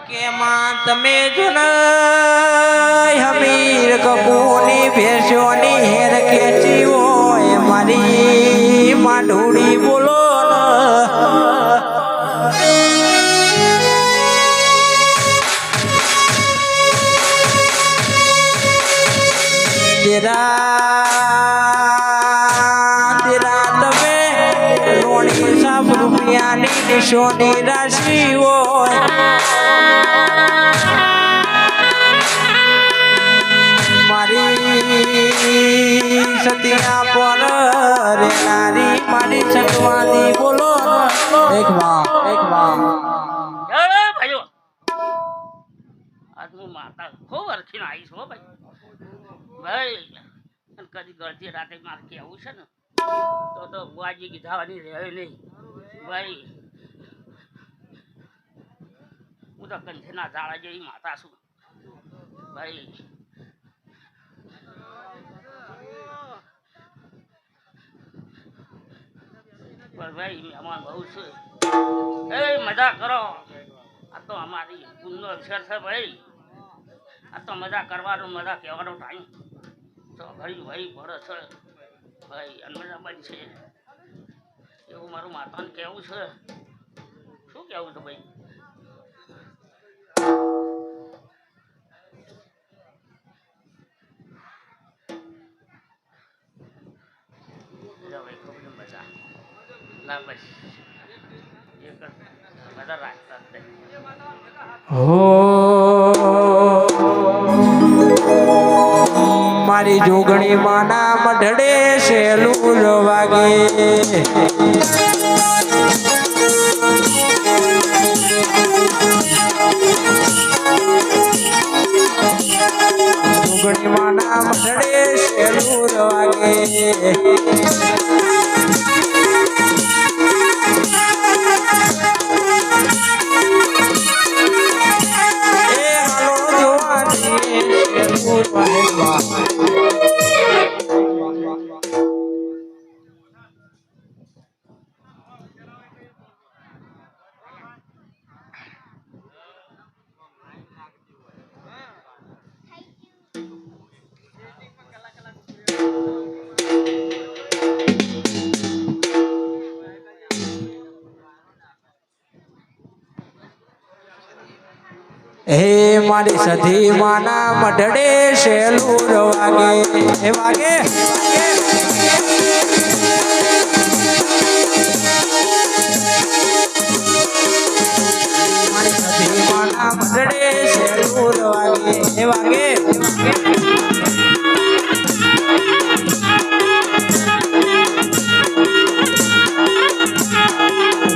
કેમાં તમે જો ને હમીર કપૂની ભેંસોની હેર ખેંચી હોય મારી માઢુડી બોલો રૂપિયાની નિશોની રાશિ હોય મારી સતિયા પર રેનારી મારી છટવાની બોલો એક વા ભાઈઓ આજ હું માતા ખૂબ અરખીને આવીશ હો ભાઈ કદી ગળતી રાતે મારે કેવું છે ને તો બુઆજી કીધાવાની રહે નહીં ભાઈ હું તો કંઠેના ઝાડા જેવી માતા છું ભાઈ ભાઈ મહેમાન બહુ છે એ મજા કરો આ તો અમારી ગુણનો અક્ષર છે ભાઈ આ તો મજા કરવાનો મજા કહેવાનો ટાઈમ તો ભાઈ ભાઈ પડે છે ભાઈ અનમજા બનશે એવું મારું માતાને કહેવું છે શું કહેવું છે ભાઈ મજા ના બસ એક બધા રાખતા જ મારી જોગણી માના મઢડે શેલું વાગે જોગણી માના મઢડે શેલું વાગે હે મારી સધી માના મઢડે શેલું વાગે હે વાગે મારી સધી માના મઢડે શેલું વાગે હે વાગે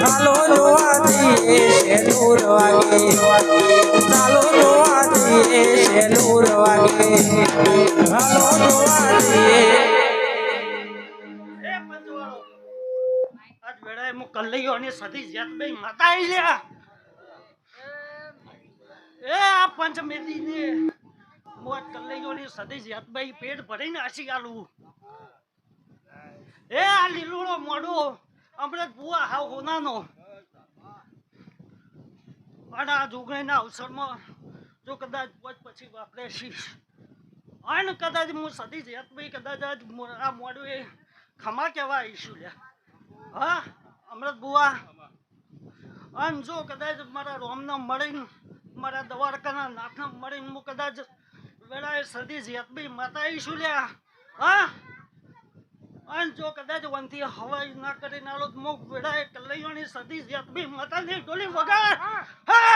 ચાલો જોવા દઈએ શેલું વાગે ચાલો જોવા દઈએ શેલું વાગે ચાલો જોવા દઈએ આજ વેળાએ હું કલ્લૈયો અને સતી જેતભાઈ માતા આવી લ્યા એ આ પંચમેદી ને મોત કલ્લૈયો ને સતી જેતભાઈ પેટ ભરીને આશી આલું એ આ લીલુડો મોડો અમૃત બુઆ હાવ હોનાનો અને આ જોગણીના અવસરમાં જો કદાચ પછી વાપરે શીશ અને કદાચ હું સતી જેતભાઈ કદાચ આ મોડું એ ખમા કહેવા આવીશું લ્યા હા અમૃત બુઆ અને જો કદાચ મારા રોમના મળીને મારા દ્વારકાના નાથના મળીને હું કદાચ વેળાએ સતી જેતભાઈ માતા આવીશું લ્યા હા અને જો કદાચ વનથી હવાઈ ના કરી નાલો તો મુખ વેડાએ કલ્યાણી સદી જેતભાઈ માતાની ટોલી વગાડ હા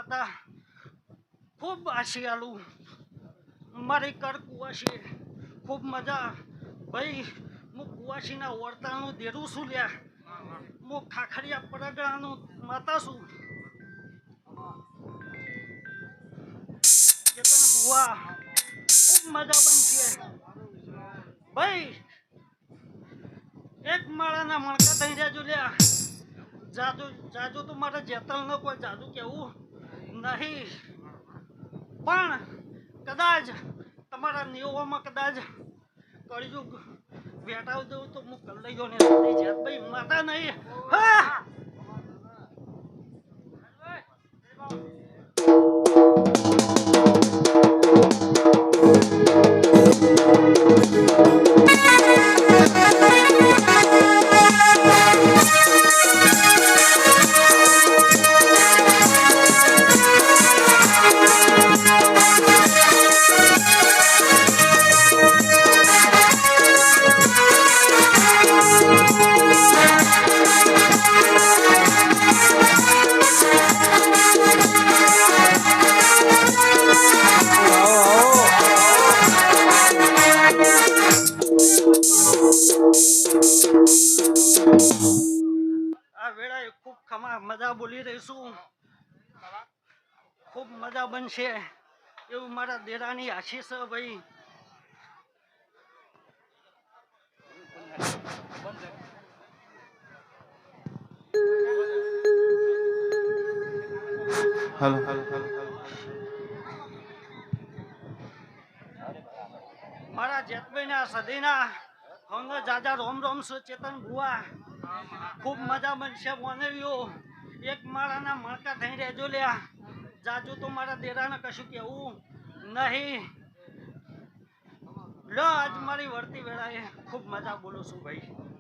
માતા ખૂબ આશિયાલું મારી કડકું હશે ખૂબ મજા ભાઈ હું બુવાશીના વર્તાનું દેરું છું લ્યા હું ખાખરિયા પરગણાનું માતા છું કેતન બુવા ખૂબ મજા બનશે ભાઈ એક માળાના મણકા થઈ જાજો લ્યા જાદુ જાદુ તો મારે જેતલ ન કોઈ જાદુ કેવું નહીં પણ કદાચ તમારા નિયમોમાં કદાચ કળિયુગ વેટાવી દઉં તો હું કરી લઈ ને ભાઈ માતા નહીં હા આ વેળાએ ખૂબ મજા બોલી રહીશું ખૂબ મજા બનશે એવું મારા દેરાની આશીષ છે ભાઈ હાલો મારા જેતભાઈના સદીના હંગ જાજા રોમ રોમ છે ચેતન ભુવા ખૂબ મજા બનશે બોનેવીઓ એક માળાના મણકા થઈ રહેજો લ્યા જાજુ તો મારા દેરાને કશું કેવું નહીં લો આજ મારી વર્તી વેળાએ ખૂબ મજા બોલું છું ભાઈ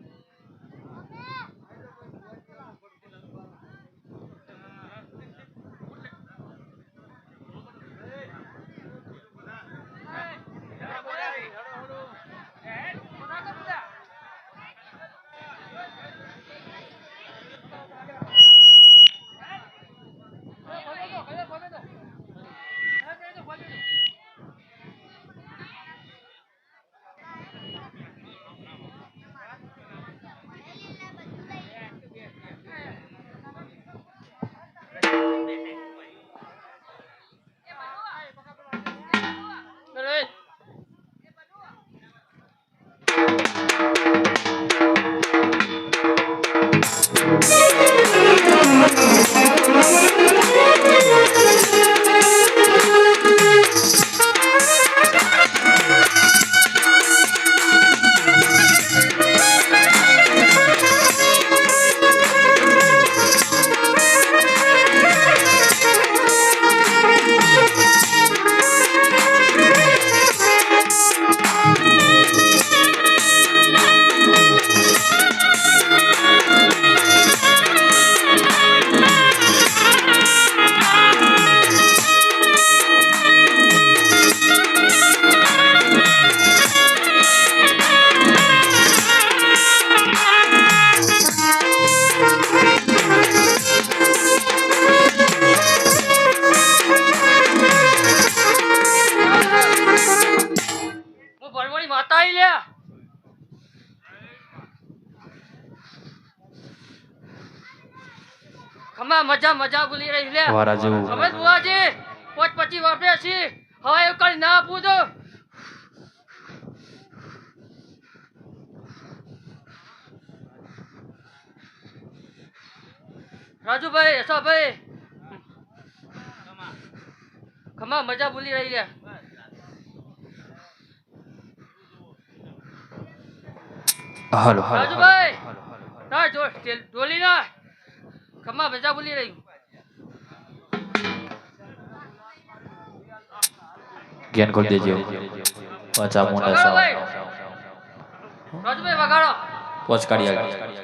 ખમા મજા મજા બોલી રહી લે વારાજુ સમજ બુવાજી 25 વાપરે છે હવે એવું કઈ ના આપું તો રાજુભાઈ યશાભાઈ ખમા મજા બોલી રહી લે હાલો રાજુભાઈ ના જો ડોલી ના ખમા મજા બોલી રહી જ્ઞાન કરી દેજો પાછા મોટા સાવ રાજુભાઈ વગાડો પોચ કાઢી આગળ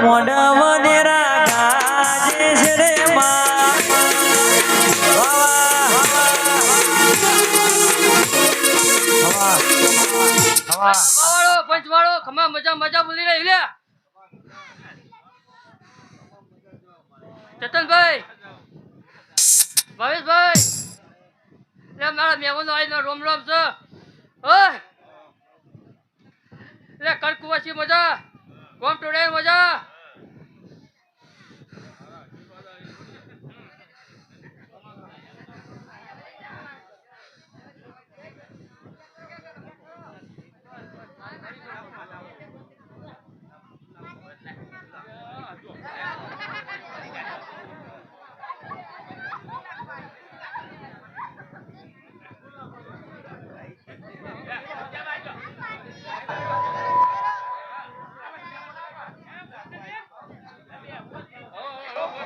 મોઢા વધેરા ગાજે છે રે માં પંચવાળો ખમા મજા મજા બોલી રહી લે ચેતનભાઈ ભાવેશભાઈ લે મારા મહેમાનો આવીને રોમ રોમ છે ઓય લે કરકુવાસી મજા કોમ ટોડે મજા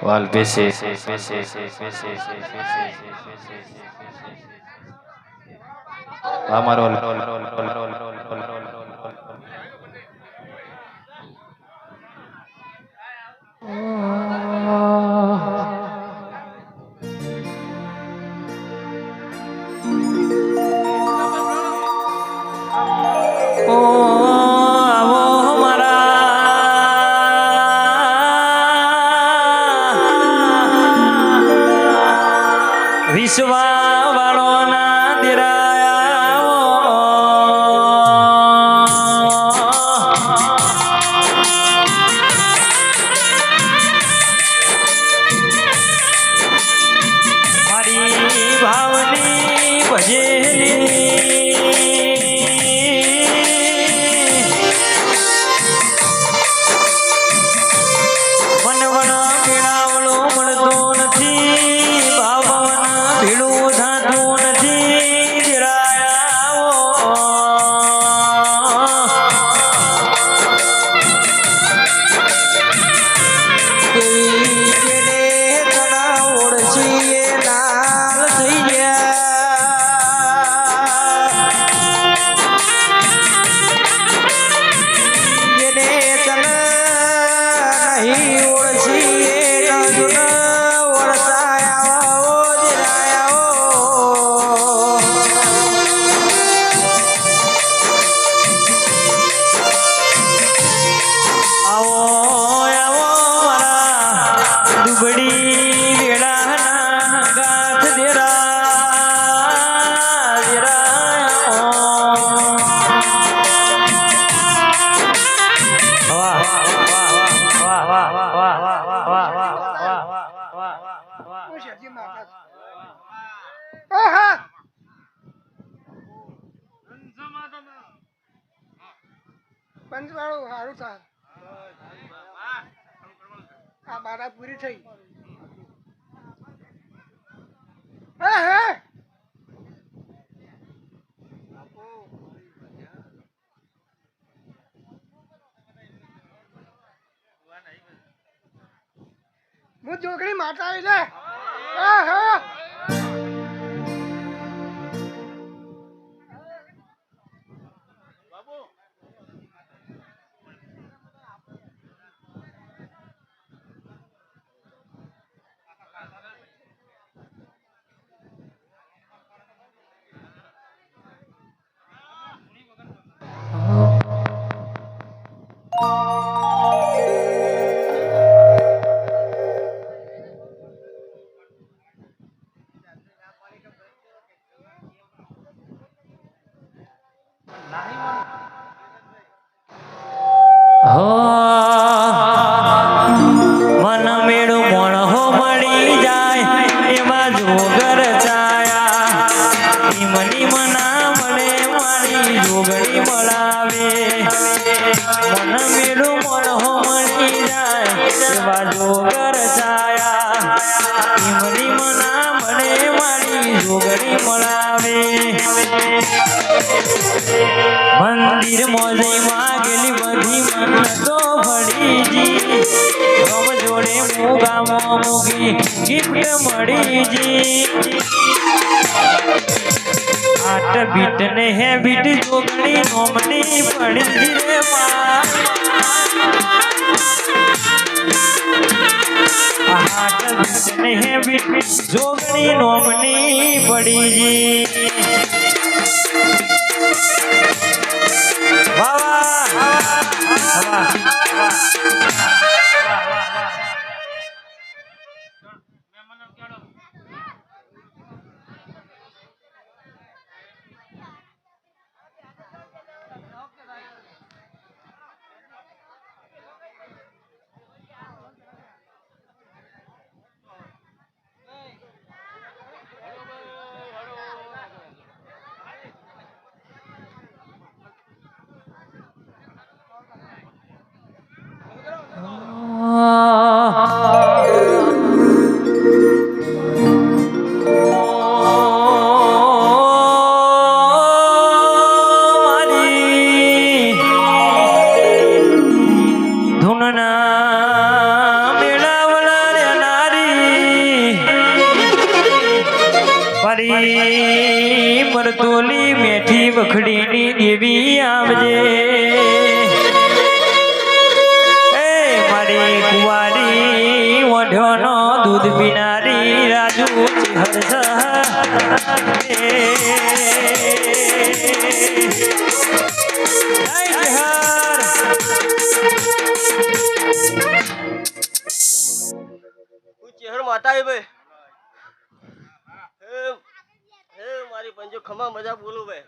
વાલ બેસે અમારો વિશ્વા વાળો ના મારી ભાવની ભજેલી મનવણ પીણાવળો મળતો નથી ભાવન ભીડું થતું નથી પંચવાળું સારું થાય આ બારા પૂરી થઈ હા હા હું જોગણી માતા આવી લે હા હા મન મેળું મોણહો મળી જાય એમાં જોગર ચાયા મની મના મળે મારી જોગણી મળાવે મન મેળું મોણહો મળી જાય એમાં જોગર ચાયા મની મના મળે મારી જોગણી મળાવે મંદિર મોજે માગેલી બધી મન્નતો ભળીજી ગમ જોડે મુગામાં મૂકી ગિફ્ટ મળીજી આટ બીટ ને હે બીટ જોગણી નોમની પડીજી રે માં જોગણી નોમની પડીજી વાહ વાહ મરતોલી મેઠી વખડીની દેવી આવજે એ મારી કુવારી ઓઢોનો દૂધ પીનારી રાજુ હરસ ચહેર માતા ભાઈ મારી પંજો ખમા મજા બોલું ભાઈ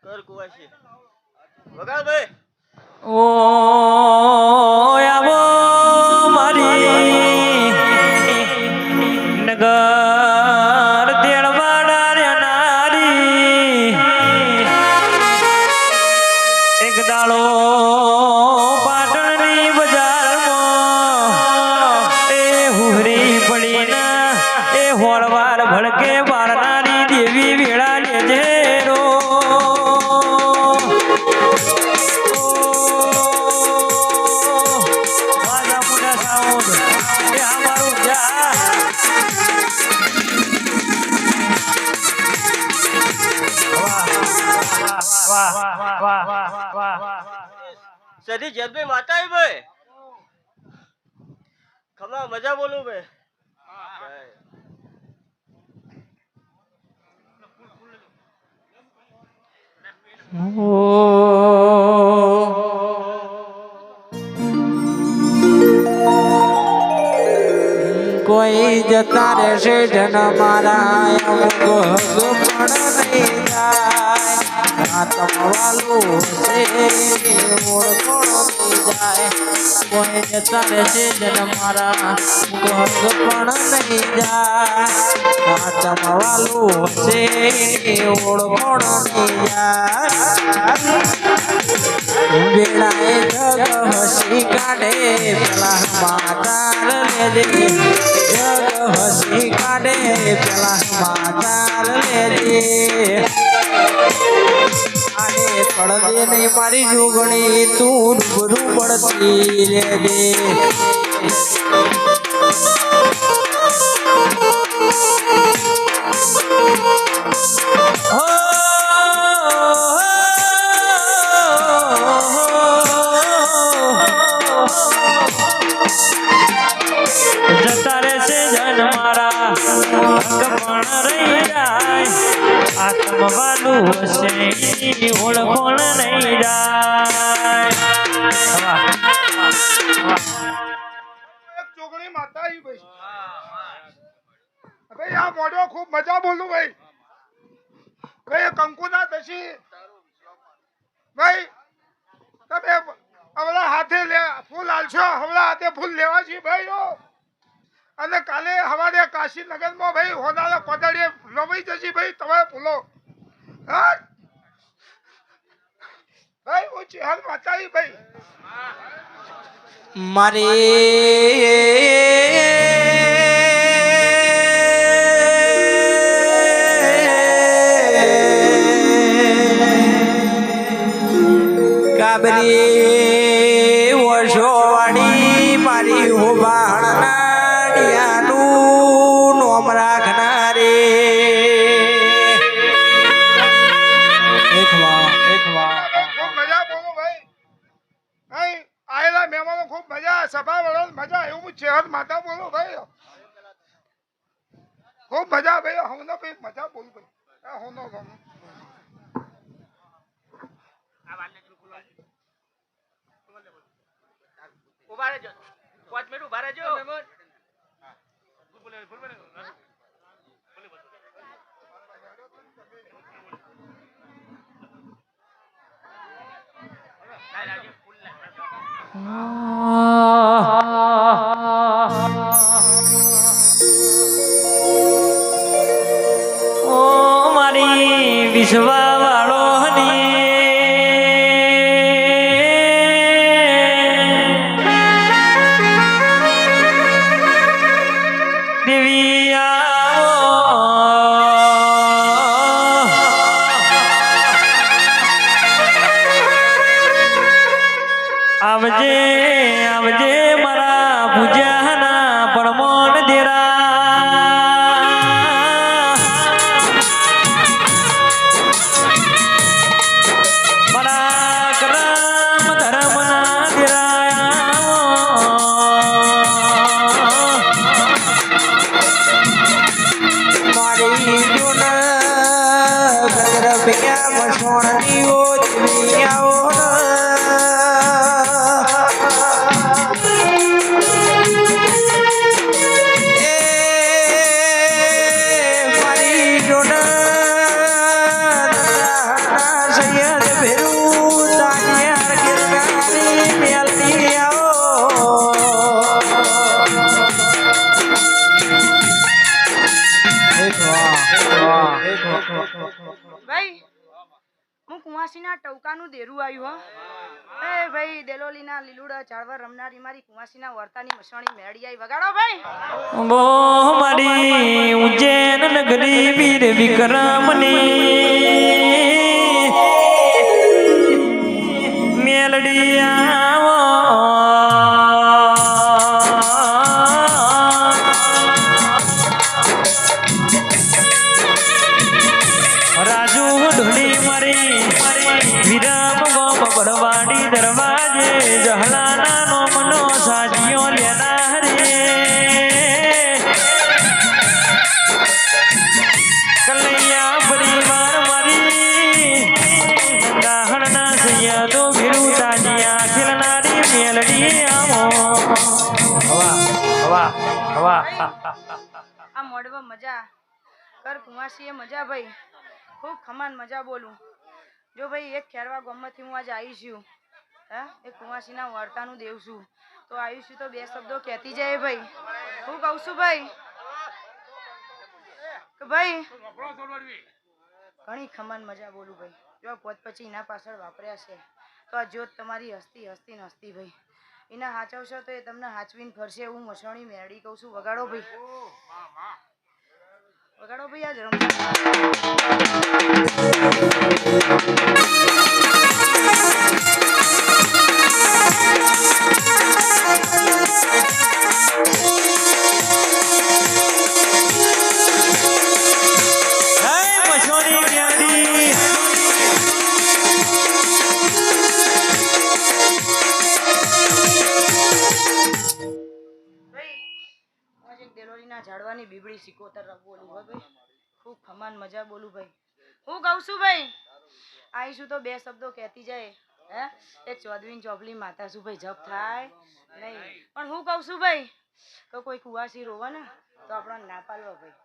કર કુવાશી વગાડ ભાઈ ઓ આવો મારી નગર દેળવાડા રે નારી એક દાડો પાટણની બજારમાં એ હુરી પડીને એ હોળવાર ભડકે વાળનારી દેવી વેળા લેજે રો વાજા મોટા સાઉન્ડ એ અમારું જા વાહ વાહ વાહ સધી જદભાઈ માતા ભાઈ ખમા મજા બોલું ભાઈ કોઈ જતા રહેશે જન મારા અમુક પણ નહીં જાય તમારું છે ઓળખોણ નહીં જાય કોઈ જતા રહેશે જન મારા પણ નહીં જાય તમારું છે ઓળખોણ નહીં જાય વેળાએ જગ હસી કાઢે પેલા માતાર લેજે જગ હસી કાઢે પેલા માતાર લેજે આને પડદે નહીં મારી જોગણી તું રૂબરૂ પડતી લેજે જતા રહેશે જન મારા પણ રહી જાય આત્મવાલું હશે ઓળખોણ નહીં જાય ચોગણી માતા આવી ભાઈ ભાઈ આ મોઢો ખૂબ મજા બોલું ભાઈ ભાઈ કંકુના દશી ભાઈ તમે હમણાં હાથે ફૂલ આલશો હમણાં હાથે ફૂલ લેવા છીએ ભાઈ અને કાલે હવારે કાશીનગરમાં ભાઈ હોનારા કોદડીએ રવાઈ જશે ભાઈ તમારે ફૂલો હા ભાઈ હું ચેહર માતા આવી ભાઈ કાબરી વર્ષોવાળી મારી હોબાણનું નોમ રાખનારે ખૂબ મજા બોલો ભાઈ ભાઈ આયેલા મહેમાનો ખૂબ મજા સભા વડો મજા એવું ચેહર માતા બોલો ભાઈ ખૂબ મજા ભાઈ હમણાં ભાઈ મજા બોલું ભાઈ હોનો ઉભા રહેજો 5 મિનિટ ઉભા રહેજો ઓ મારી વિશ્વા વાળો દેવી આવજે આવજે મારા પૂજાના પરમોણ દેરા મારા કરમ ધર્મના દેરા મારી જૂન ગરબિયા મસોણની ઓ દુનિયાઓ ભાઈ હું કુંવાસીના ટવકાનું દેરું આવ્યું હો એ ભાઈ દેલોલીના લીલુડા ઝાડવા રમનારી મારી કુંવાસીના વર્તાની મસવાણી મેળી આવી વગાડો ભાઈ બો મારી ઉજ્જૈન નગરી વીર વિક્રમની મેલડી આવો રાજુ ઢોલી મારી વિરામ ગોમ બળવાડી દરવાજે જહલાના નો મનો સાજીઓ લેના રે કલૈયા પરિવાર મારી દાહણના સૈયદો ભીરું તાજિયા ખીલનારી મેલડી આવો હવા હવા હવા આ મોડવા મજા કર કુંવાસીએ મજા ભાઈ ખૂબ ખમાન મજા બોલું જો ભાઈ એક ખેરવા ગામમાંથી હું આજે આવી છું હા એક કુંવાસીના વર્તાનું દેવ છું તો આવી છું તો બે શબ્દો કહેતી જાય ભાઈ હું કહું છું ભાઈ કે ભાઈ ઘણી ખમાન મજા બોલું ભાઈ જો પોત પછી એના પાછળ વાપર્યા છે તો આ જોત તમારી હસ્તી હસ્તી ને હસ્તી ભાઈ એના હાચવશો તો એ તમને હાચવીને ફરશે એવું મસોણી મેળી કહું છું વગાડો ભાઈ વગાડો ભાઈ આ જરમ ઝાડવાની બીબડી સિકોતર બોલું ભાઈ ખૂબ ખમાન મજા બોલું ભાઈ હું કહું છું ભાઈ આવીશું તો બે શબ્દો કહેતી જાય હે એક ચૌધરી ચોપલી માતા શું ભાઈ જપ થાય નહીં પણ હું કહું છું ભાઈ તો કોઈ કુવાસી રોવા ને તો આપણને ના પાલવા ભાઈ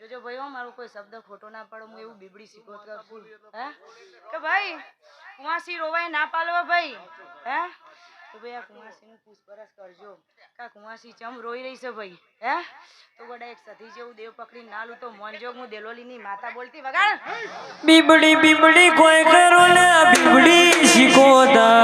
જોજો ભાઈ હો મારો કોઈ શબ્દ ખોટો ના પડે હું એવું બીબડી સિકોતર છું હે કે ભાઈ કુવાસી રોવાય ના પાલવા ભાઈ હે તો ભાઈ આ કુંવાસીનું પૂછપરછ કરજો કા કુંવાસી ચમ રોઈ રહી છે ભાઈ હે તો ગોડા એક સધી જેવું દેવ પકડી ના લઉં તો મોનજોગ હું દેલોલીની માતા બોલતી વગાડ બીબડી બીબડી કોઈ કરો ને બીબડી શીખોતા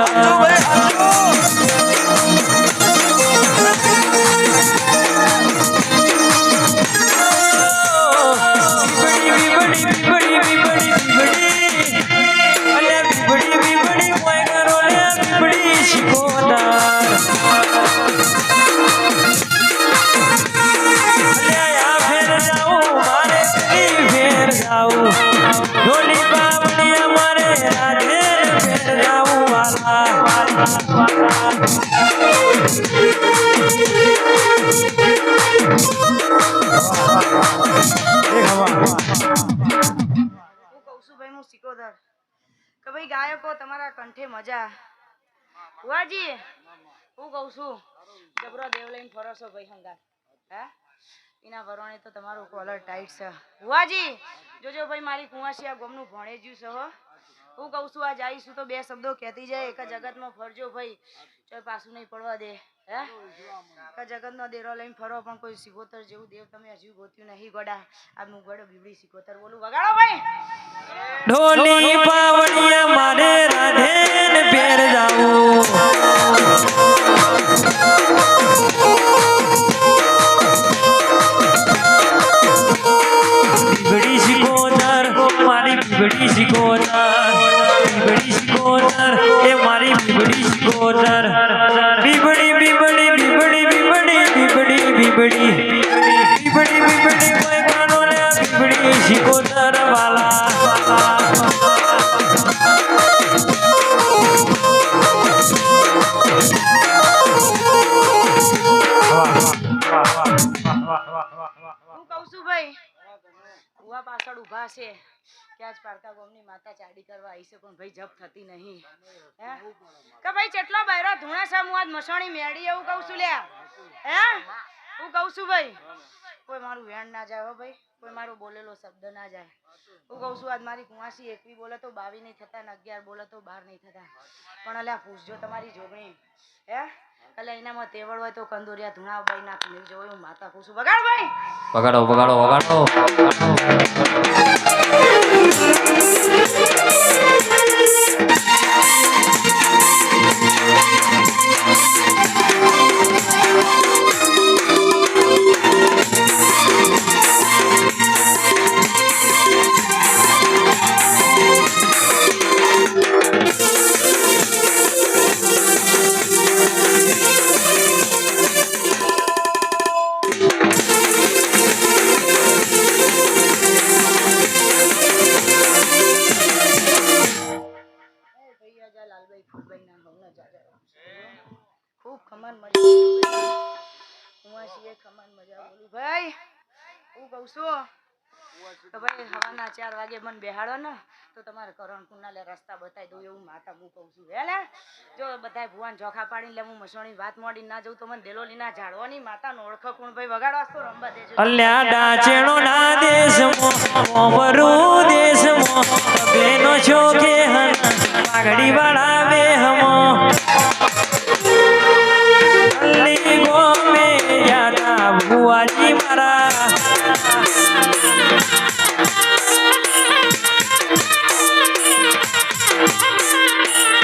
ઢોલી બાવળી અમારે રાધે ફેર જાઉં વાલા હું કહું છું ભાઈ હું સિકોદર કે ભાઈ ગાયકો તમારા કંઠે મજા ભુવાજી હું કહું છું જબરો દેવ લઈને ફરો છો ભાઈ હંગાર હે એના વરોણે તો તમારું કોલર ટાઈટ છે ભુવાજી જોજો ભાઈ મારી કુંવાસી આ ગોમનું ભણે જ્યું છે હો હું કહું છું આજ આવીશું તો બે શબ્દો કહેતી જાય એક જગતમાં ફરજો ભાઈ ચાલ પાછું નહીં પડવા દે હે કે જગતનો દેરો લઈને ફરો પણ કોઈ સિકોતર જેવું દેવ તમે હજુ ગોત્યું નહીં ગોડા આ હું ગોડો બીબડી સિકોતર બોલું વગાડો ભાઈ ઢોલી પાવડિયા મારે રાધે ને પેર જાવું બીબડી સિકોતર મારી બીબડી સિકોતર બીબડી સિકોતર એ મારી બીબડી સિકોતર બીબડી બીબડી બીબડી બીબડી બીબડી બીબડી બીબડી બીબડી કોઈ કાનો ને બીબડી સિકોતર વાલા હું કહું છું ભાઈ કુવા પાછળ ઊભા છે કે આજ પારકા ગોમની માતા ચાડી કરવા આવી છે પણ ભાઈ જપ થતી નહીં હે કે ભાઈ કેટલા બૈરા ધૂણા છે હું આજ મસાણી મેળી એવું કહું છું લ્યા હે હું કહું છું ભાઈ કોઈ મારું વેણ ના જાય હો ભાઈ કોઈ મારો બોલેલો શબ્દ ના જાય હું કહું છું આજ મારી કુંવાસી 21 બોલે તો 22 નહીં થતા ને 11 બોલે તો 12 નહીં થતા પણ અલ્યા પૂછજો તમારી જોગણી હે એટલે એનામાં તેવડ હોય તો કંદોરિયા ધૂણા બાઈ નાખ નહીં જોયું હું માતા પૂછું વગાડ ભાઈ વગાડો વગાડો વગાડો ખૂબ ખમણ મજા કુંવાસીએ ખમણ મજા બોલું ભાઈ હું કહું છું તો ભાઈ હવાના 4 વાગે મને બેહાડો ને તો તમારે કરણ કુંડાલે રસ્તા બતાવી દઉં એવું માતા હું કહું છું હે લે જો બધાય ભુવાન જોખા પાડીને લે હું મસોણી વાત મોડી ના જઉં તો મને દેલોલીના ઝાડવાની માતાનો ઓળખો કોણ ભાઈ વગાડો તો રંબા દેજો અલ્યા ડાચેણો ના દેશમો મોમરું દેશમો બેનો છો કે હન પાઘડી વાળા વે હમો અલ્લી ગોમે યાદા ભુવાજી મારા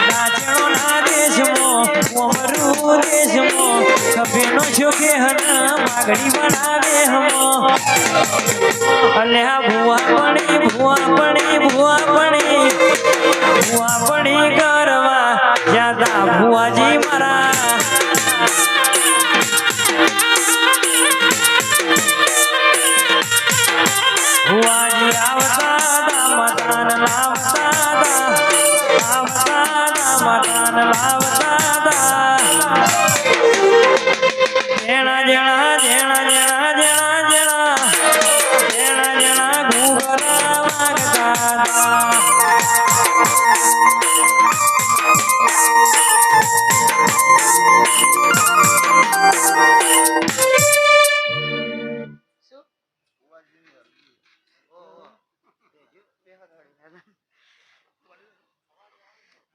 ડાચેણો ના દેશમો મોમરું દેશમો બેનો છો કે હન પાઘડી વાળા વે હમો અલ્યા ભુવા પડી કરવા જ્યાદા ભુવાજી મારા ભુવાજી આવતા મતાન લાવતા જેણા જેણા જેણા જેણા જેણા જેણા જેણા જેણા ઘૂઘરા વાગતા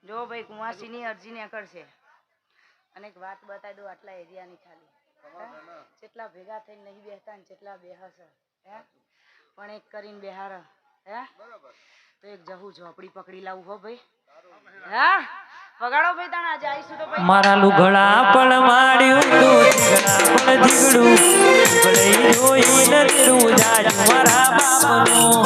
જો ભાઈ કુંવાસીની અરજી ને કરશે અને એક વાત બતાવી દો આટલા એરિયાની ખાલી જેટલા ભેગા થઈને નહીં બેસતા ને જેટલા બેહસ હે પણ એક કરીને બેહાર હે તો એક જહુ ઝોપડી પકડી લાવું હો ભાઈ હા વગાડો ભાઈ તાણ આજે આવીશું તો ભાઈ મારા લુગડા પણ માડ્યું તું ઠીકડા પણ ઠીકડું ભલે જોઈ નદીરું જાજ મારા બાપનું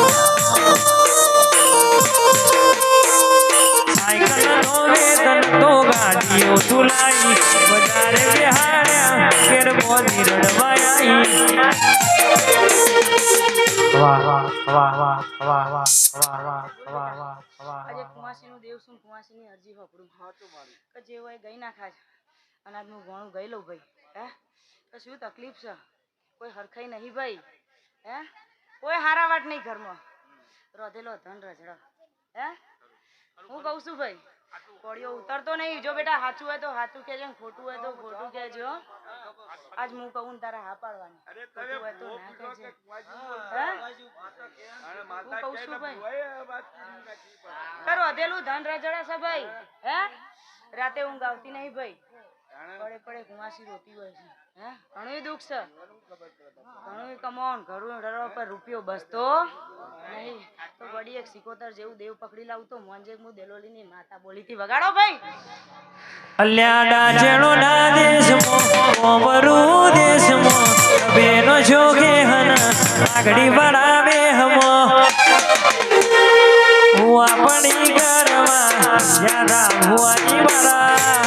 સાયકલ નો વેતન તો ગાડીઓ તુલાઈ બજારે બેહાડ્યા કેર બોધી રડવાઈ વાહ વાહ વાહ વાહ વાહ વાહ વાહ વાહ વાહ વાહ આજે કુંવાસીનું દેવ શું કુંવાસીની અરજી પકડું કે જે હોય ગઈ ના ખાજ અને આજનું ઘણું ગઈ લઉં ભાઈ હે તો શું તકલીફ છે કોઈ હરખાઈ નહીં ભાઈ. હે કોઈ હારા વાટ નહીં ઘરમાં. રોધેલો ધન રજડો. હે હું કહું છું ભાઈ, કોળીઓ ઉતરતો નહીં. જો બેટા સાચું હોય તો સાચું કહેજો ને ખોટું હોય તો ખોટું કહેજો. આજ હું કહું ને તારા હા પાડવાની, ખોટું હોય તો ના કહેજે. હે હું કહું છું ભાઈ, તારું અધેલું ધન રજડા છે ભાઈ. હે રાતે ઊંઘ આવતી નહીં ભાઈ. પડે પડે કુમાસી રોતી હોય છે. હે ઘણું દુઃખ છે, ઘણું કમાણ, ઘરું ડરો પર રૂપિયો બસતો નહીં. તો વળી એક સિકોતર જેવું દેવ પકડી લાવું તો મોંજે હું દેલોલીની માતા બોલી થી વગાડો ભાઈ. અલ્યા ડાચણો ના દેશમાં મોમરું દેશમાં બેનો છોકે હન પાઘડી વળાવે હમો હું આપણી ઘરમાં યાદા ભુવાની વાળા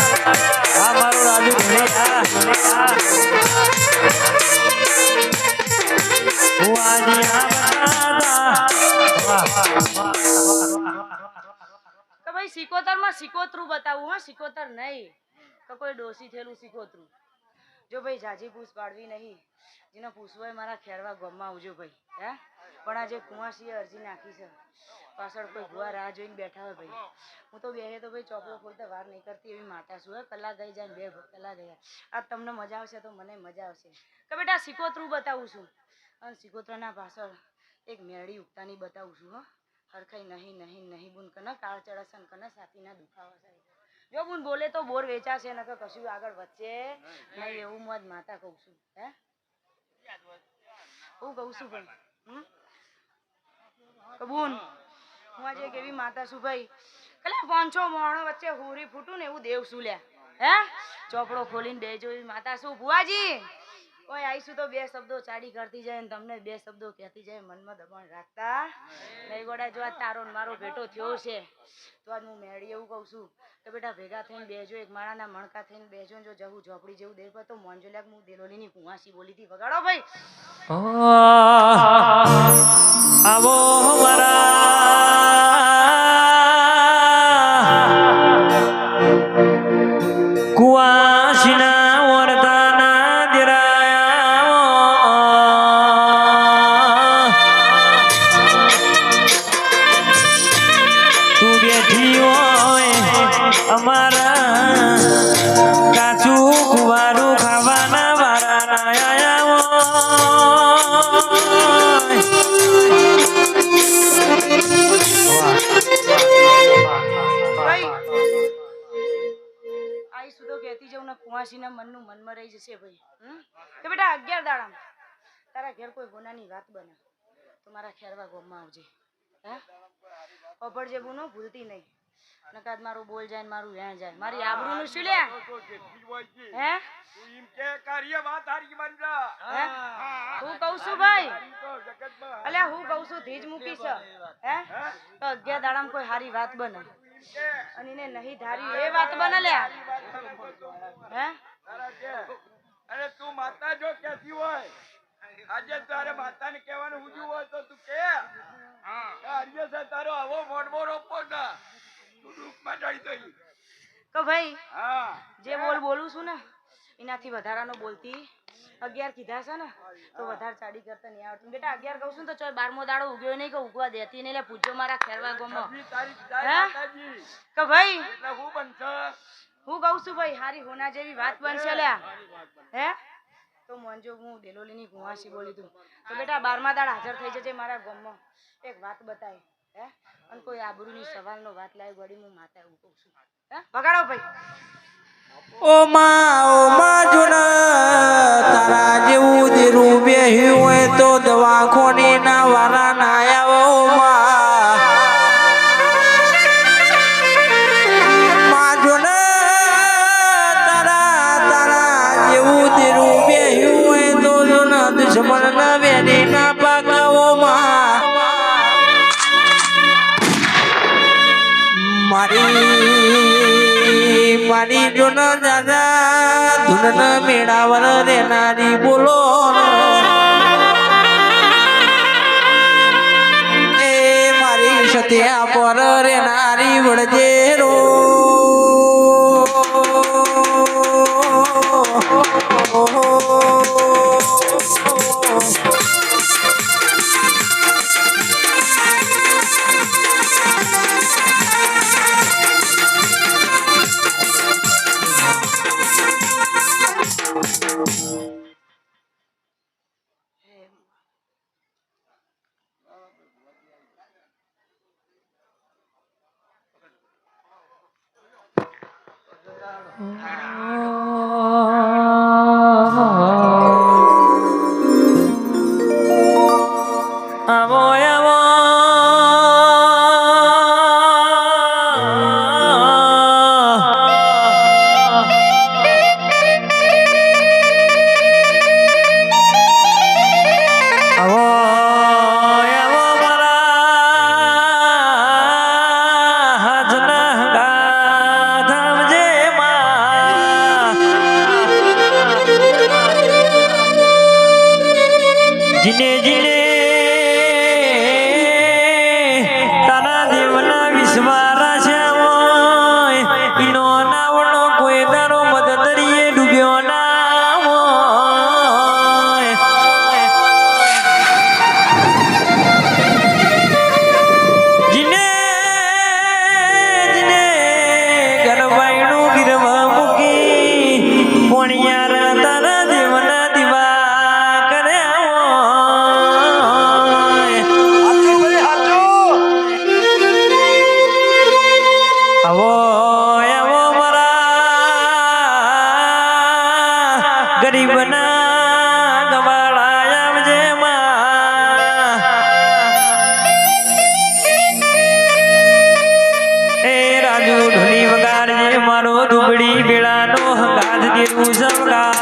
આ મારું રાજુ ભણ્યા ભુવાની તો ભાઈ સિકોતર માં સિકોતરું બતાવું. હા સિકોતર નહીં તો કોઈ ડોસી થયેલું સિકોતરું. જો ભાઈ જાજી પૂછ પાડવી નહીં. જેનો પૂછવો હોય મારા ખેરવા ગામમાં આવજો ભાઈ. હે પણ આજે કુંવાસીએ અરજી નાખી છે, પાછળ કોઈ ભુવા રાહ જોઈને બેઠા હોય ભાઈ. હું તો બેહે તો ભાઈ ચોપડો ખોલતા વાર નહીં કરતી એવી માતા છું. કલાક ગઈ જાય 2 કલાક ગયા. આ તમને મજા આવશે તો મને મજા આવશે. કે બેટા સિકોતરું બતાવું છું, અને સિકોતરાના પાછળ એક મેળી ઉગતાની બતાવું છું. હો હરખાઈ નહીં નહીં નહીં બુન કને કાળ ચડસન કને છાતીના દુખાવા થાય. જો બુન બોલે તો બોર વેચાશે, નકર કશું આગળ વધશે નહીં. એવું હું આજ માતા કહું છું. હે હું કહું છું ભાઈ. કબૂન હું આજે એક એવી માતા છું ભાઈ. કલે 500 મોણો વચ્ચે હુરી ફૂટું ને એવું દેવ શું લ્યા. હે ચોપડો ખોલીને બેજો એવી માતા છું. ભુવાજી કોઈ આવીશું તો 2 શબ્દો ચાડી કરતી જાય ને તમને 2 શબ્દો કહેતી જાય. મનમાં દબાણ રાખતા નહીં ગોડા. જો આજ તારો મારો ભેટો થયો છે તો આજ હું મેળી એવું કહું છું કે બેટા ભેગા થઈને બેજો, એક માળાના મણકા થઈને બેજો. જો જવું ઝોપડી જેવું દેવ તો મોંજો લાગ હું દેલોલીની કુંવાસી બોલી હતી વગાડો ભાઈ. આવો મારા કુવાસીના વરદાના દિરાયા તું બેઠી હોય અમારા કાચું કુવારું ખાવાના વાળા આયા આવીશું તો કહેતી જાઉં ને કુંવાસીના મનનું મનમાં રહી જશે ભાઈ. કે બેટા 11 દાડામાં તારા ઘેર કોઈ ગુનાની વાત બને તો મારા ખેરવા ગામમાં આવજે. હે અપડજે બુનો ભૂલતી નહીં, નકાદ મારું બોલ જાય ને મારું વેણ જાય. મારી આબરૂનું શું લે. હે હું કહું છું ભાઈ, અલ્યા હું કહું છું ધીજ મૂકી છે. હે તો 11 દાડામાં કોઈ હારી વાત બને અને એને નહીં ધારી એ વાત બને લ્યા. હે અરે તું માતા જો કેતી હોય આજે તારે માતાને કહેવાનું ઉજ્યું હોય તો તું કે આજે છે તારો આવો મોડવો રોપો ના તું દુઃખમાં જઈ દઈ. તો ભાઈ હા જે બોલું છું ને એનાથી વધારાનો બોલતી 11 કીધા છે ને તો વધારે ચાડી કરતા નહીં આવડતું. બેટા 11 કહું છું તો ચોય 12મો દાડો ઉગ્યો નહીં કે ઉગવા દેતી નહીં. લે પૂછજો મારા ખેરવા ગામમાં. કે ભાઈ એટલે હું બનશે હું કહું છું ભાઈ હારી હોના જેવી વાત બનશે લ્યા. હે તો મોંજો હું દેલોલીની કુંવાસી બોલી તું તો બેટા 12મા દાડ હાજર થઈ જજે મારા ગામમાં. એક વાત બતાય. હે અને કોઈ આબરૂની સવાલનો વાત લાવી વળી હું માતા એવું કહું છું. હે વગાડો ભાઈ. ઓ માં જુના તારા જેવું દેરું બેહ્યું હોય તો દવાખોની ના વારા ના આવો માં જુના તારા જેવું દેરું બેહ્યું હોય તો જુના દુશ્મન ના બેની ના પાકાવો માં મારી જોન દાદા ધૂન મેળાવર રેનારી બોલો એ મારી સત્યા પર રેનારી વળજે રો જીને જીને તારા દેવના વિશ્વાસ છે ઈનો નાવનો કોઈ તારો મદદરીએ ડૂબ્યો ના હોય. જીને જીને ગરબાઈનું ગીરવા મૂકી પોણિયાર તારા દેવના દીવા કરે આવો આવો મારા ગરીબના ગવાળા આવજે માં. એ રાજુ ઢોલી વગાડજે મારો દુબળી બેળાનો હંગાત દેવું સંગાર.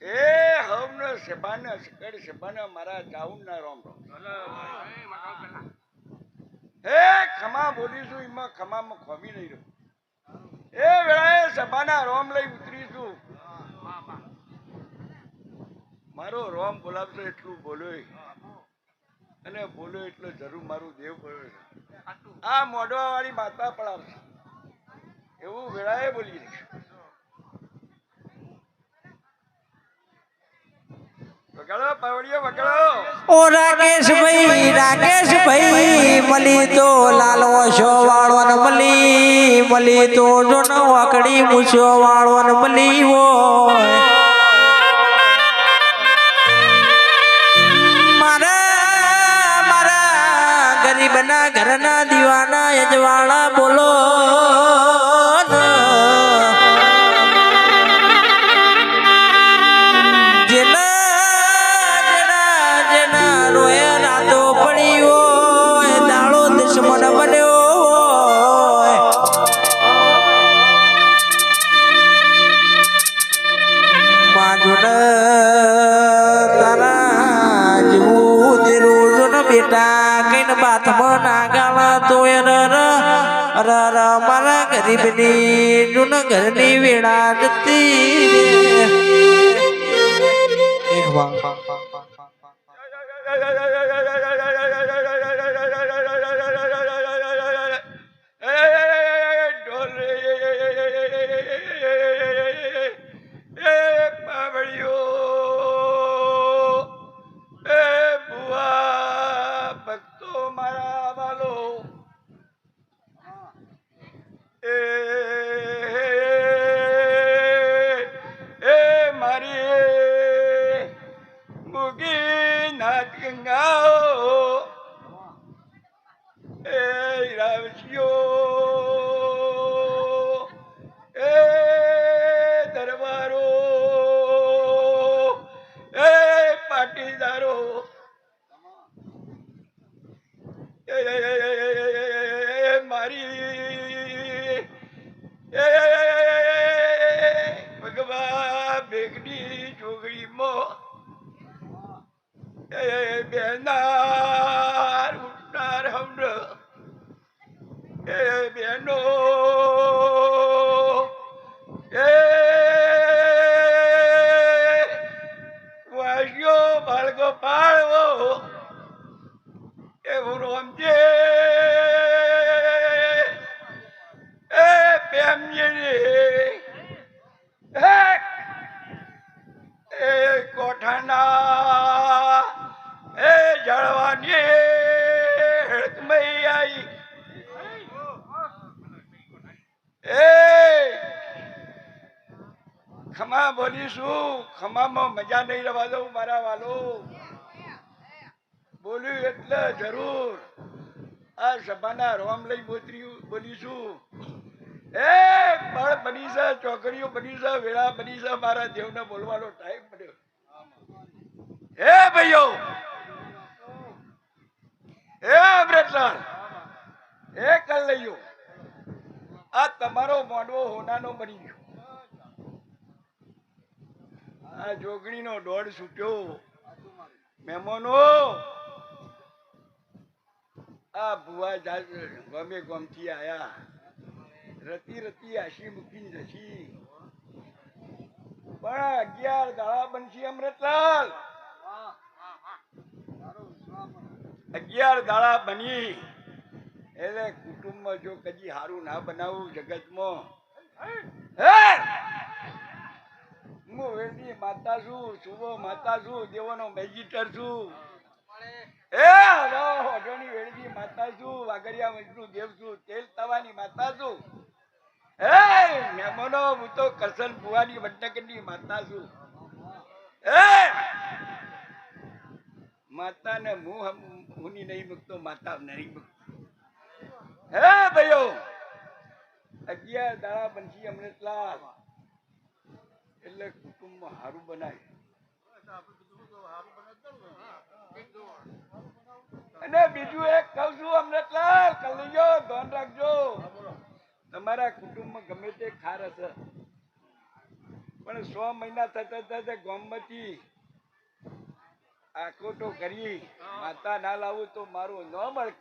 એ હવનો સેબાના સકડ સેબાના મારા જાઉનના રોમ રોમ. હે ખમા બોલીશું એમાં ખમામાં ખોમી નહીં રહ્યો. એ વેળાએ સભાના રોમ લઈ ઉતરીશું. મારો રોમ બોલાવતો એટલું બોલ્યો અને બોલ્યો એટલો જરૂર મારું દેવ બોલ્યો છે. આ મોઢવા વાળી માતા પડાવશે એવું વેળાએ બોલી રહીશું. વગાડો પાવડીઓ વગાડો. ઓ રાકેશભાઈ મળી તો લાલો શો વાળો ને મળી તો જોનો વાકડી મૂછો વાળો ને મળી હોય. મારા ગરીબના ઘરના દીવાના યજવાળા બોલો મારા ગરીબની જૂન ઘરની વેળા ખમા બોલીશું. ખમામાં મજા નહીં રહેવા દઉં મારા વાલો. બોલ્યું એટલે જરૂર આ સભાના રોમ લઈ બોલીશું. એ બળ બની છે, ચોકડીઓ બની છે, વેળા બની છે. મારા દેવને બોલવાનો ટાઈમ મળ્યો. હે ભાઈઓ, હે અમૃતલાલ, હે કલ્લૈયો, આ તમારો મોઢવો હોનાનો બની ગયો. આ જોગણીનો દોડ છૂટ્યો. મહેમાનો આ ભુવા ગમે ગમથી આયા રતી રતી આશી મૂકીને જશી પણ 11 દાડા બનશી અમૃતલાલ. 11 દાડા બની એટલે કુટુંબમાં જો કદી હારું ના બનાવું જગતમાં. હું વેડની માતા છું, સુવો માતા છું, દેવાનો મેજિસ્ટર છું. અઢોની વેડની માતા છું, વાગડિયા વંશનું દેવ છું, તેલ તવાની માતા છું. મહેમાનો હું તો કરશન ભુવાની વડનગરની માતા છું. માતાને હુની નહીં મૂકતો, માતા નહીં મૂકતો. હે ભાઈઓ 11 દાડા બનશી અમૃતલાલ એટલે કુટુંબમાં હારું બનાય. અને બીજું એક કહું છું અમૃતલાલ, કલીજો ધ્યાન રાખજો. તમારા કુટુંબમાં ગમે તે ખાર હશે પણ 6 મહિના થતા થતા ગામમાંથી આખોટો કરી માતા ના લાવું તો મારું ન મળે.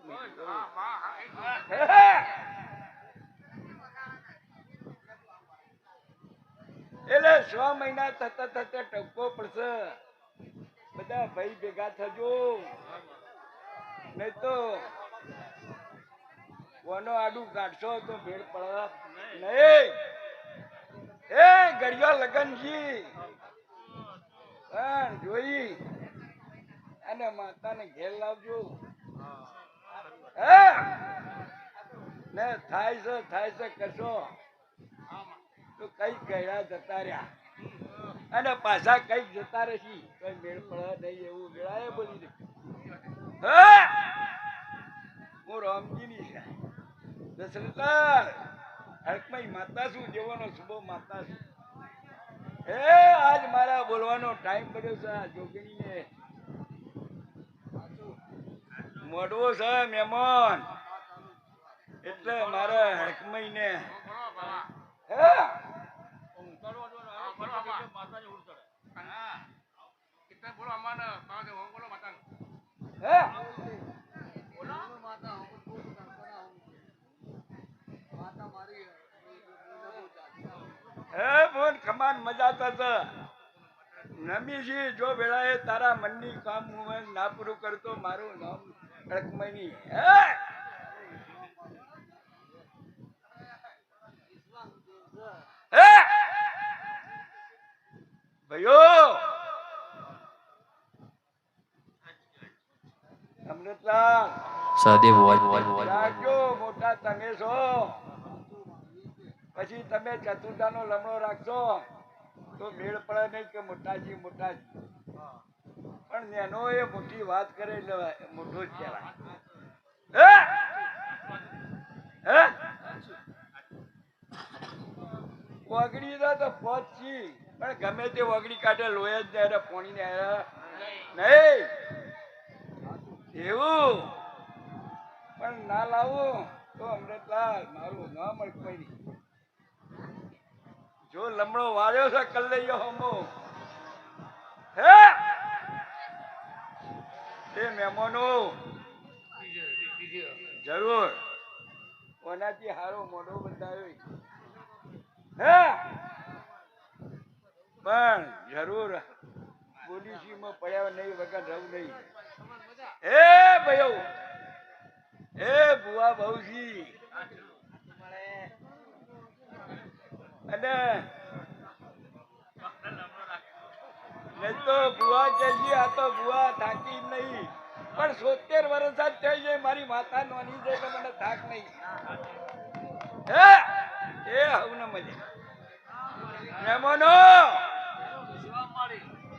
એટલે 6 મહિના થતા થતા ટપકો પડશે. બધા ભાઈ ભેગા થજો નહીં તો કોનો આડું કાઢશો તો ભેળ પડે નહીં. એ ગળિયો લગનજી પણ જોઈ અને માતાને ઘેર લાવજો. ને થાય છે કરશો તો કઈ ગયા જતા રહ્યા અને પાછા કઈક જતા રહેશી કઈ મેળ પડે નહીં એવું મેળાએ બોલી દે. હું રામજીની છે દશરથલાલ હરકમાઈ માતા છું, દેવાનો શુભો માતા છું. આજ મારા બોલવાનો ટાઈમ પડ્યો છે. આ જોગણીને મોઢવો છે મહેમાન એટલે મારા હરકમાઈને ખમાન મજા થશે. નમીજી જો વેળાએ તારા મનની કામ હું ના પૂરું કરતો મારું નામ હરકમાઈની. ભાઈઓ અમૃતલાલ સહદેવ રાખજો, મોટા તમે છો. પછી તમે ચતુર્થાનો લમણો રાખશો તો મેળ પડે નહીં કે મોટાજી મોટાજી. પણ નેનો એ મોટી વાત કરે એટલે મોટો જ કહેવાય. વગડી તો પહોંચી પણ ગમે તે વગડી કાઢે લોહી જ જાય પોણી ને નહીં એવું પણ ના લાવું તો અમૃતલાલ મારું ના મળે કોઈ નહીં. જો લમણો વાળ્યો છે કલ્લૈયો હમો એ મહેમાનો જરૂર કોનાથી હારો મોઢો બંધાયો પણ જરૂર પોલીસીમાં પડ્યા નહીં વગર રહું નહીં. એ ભાઈઓ એ ભુવા બહુજી અને નહીં તો ભુવા જઈએ. આ તો ભુવા થાકી નહીં પણ 70 વર્ષ જ થઈ જાય. મારી માતા નોની જાય તો મને થાક નહીં. એ હવને મજા મહેમાનો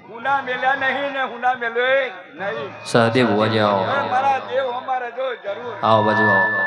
હુના મેલ્યા નહીં ને હુના મેલ્યો નહીં. સહદેવ જાઓ મારા દેવ અમારે જો જરૂર આવો બાજુ આવો.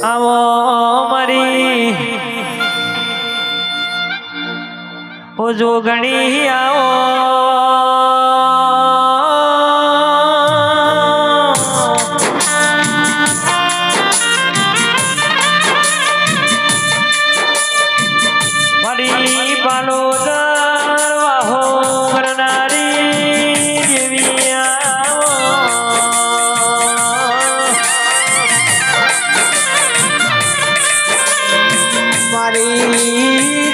આવો મારી ઓ જોગણી આવો મારી પાલોદર વાહો કરનારી દેવી આવો મારી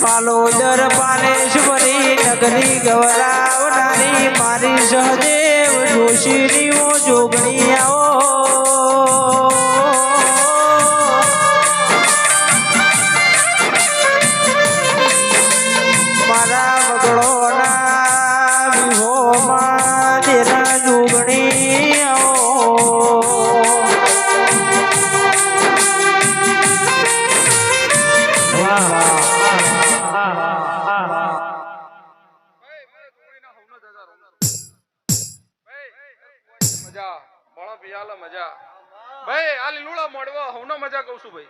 પાલોદર પાલેશ્વરી નગરી ગવરાવનારી મારી સહદેવ જોશીની ઓ જોગણી આવો મારા વગડોના વિહોમાં તેના જોગણી આવો વાહ મજા બળો પિયાલા મજા ભાઈ આ લીલુડા મોડવા હવનો મજા કહું છું ભાઈ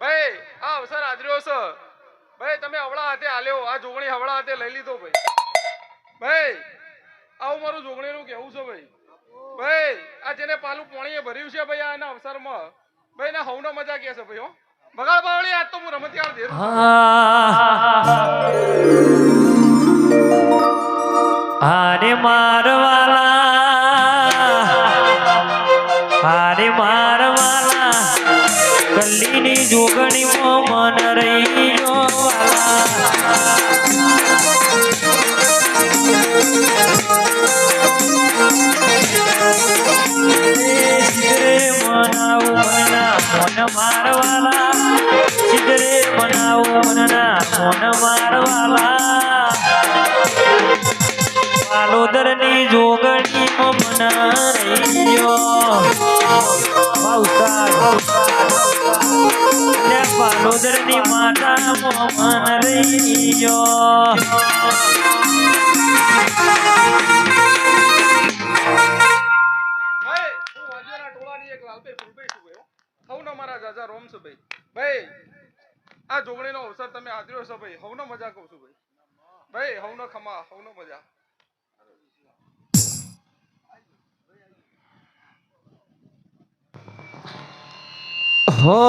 ભાઈ આ અવસર આદર્યો છે ભાઈ તમે હવળા હાથે આલ્યો આ જોગણી હવળા હાથે લઈ લીધો ભાઈ ભાઈ આવું મારું જોગણીનું કહેવું છે ભાઈ ભાઈ આ જેને પાલું પાણીએ ભર્યું છે ભાઈ આના અવસરમાં ભાઈ ના હવનો મજા કહે છે ભાઈ હો બગાડ બાવળી આજ તો હું રમતિયાળ દેર હારે મારવાલા કલ્લીની જોગણીમાં મન રહી મારવાલા સિગરે બનાવું મનના મોન મારવાલા પાલોદરની જોગણીમાં મન રહીયો પાલોદરની માતામાં મન રહીયો આ જોગણીનો અવસર તમે આદર્યો છો ભાઈ હવનો મજા કહું છું ભાઈ ભાઈ હવનો ખમા હવનો મજા હો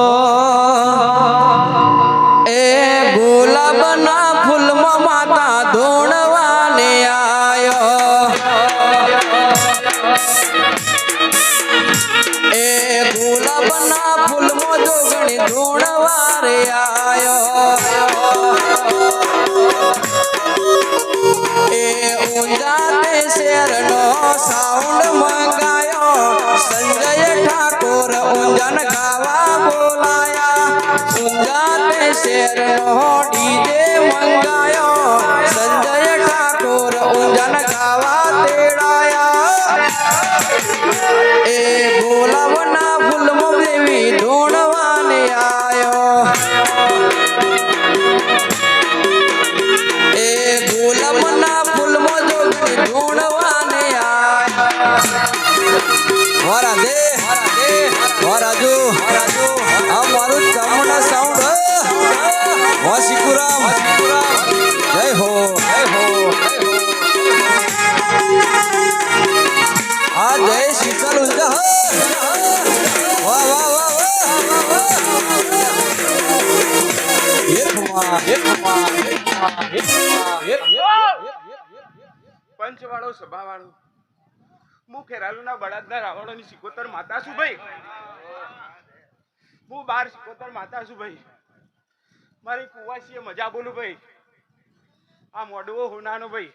એ ગુલાબના ફૂલમાં માતા ધોણવાને આયો એ ગુલાબના ફૂલમાં જોગણી ધોણવારે આયો એ ઊંઝાને શેરનો સાઉન્ડ મંગાયો સંજય ઠાકોર ઊંઝાન ગાવા બોલાયા ઊંઝાને શેરનો ડીજે મંગાયો સંજય ઠાકોર ઊંઝાન ગાવા તેડાયા એ ગુલાબના ફૂલમાં દેવી ધોણવાને આયો એ ગુલાબના ફૂલમાં જોગણી ધૂણવાને આયા વરાજુ આ મારું ચામુંડા સાઉન્ડ વા સિકુરામ જય હો આ જય શીતલ ઊંઝા વાહ વાહ વાહ પંચવાળો સભાવાળો હું ખેરાલુના બળાદના રાવણોની સિકોતર માતા છું ભાઈ હું 12 સિકોતર માતા છું ભાઈ મારી કુવાસીએ મજા બોલું ભાઈ આ મોડવો હોનાનો ભાઈ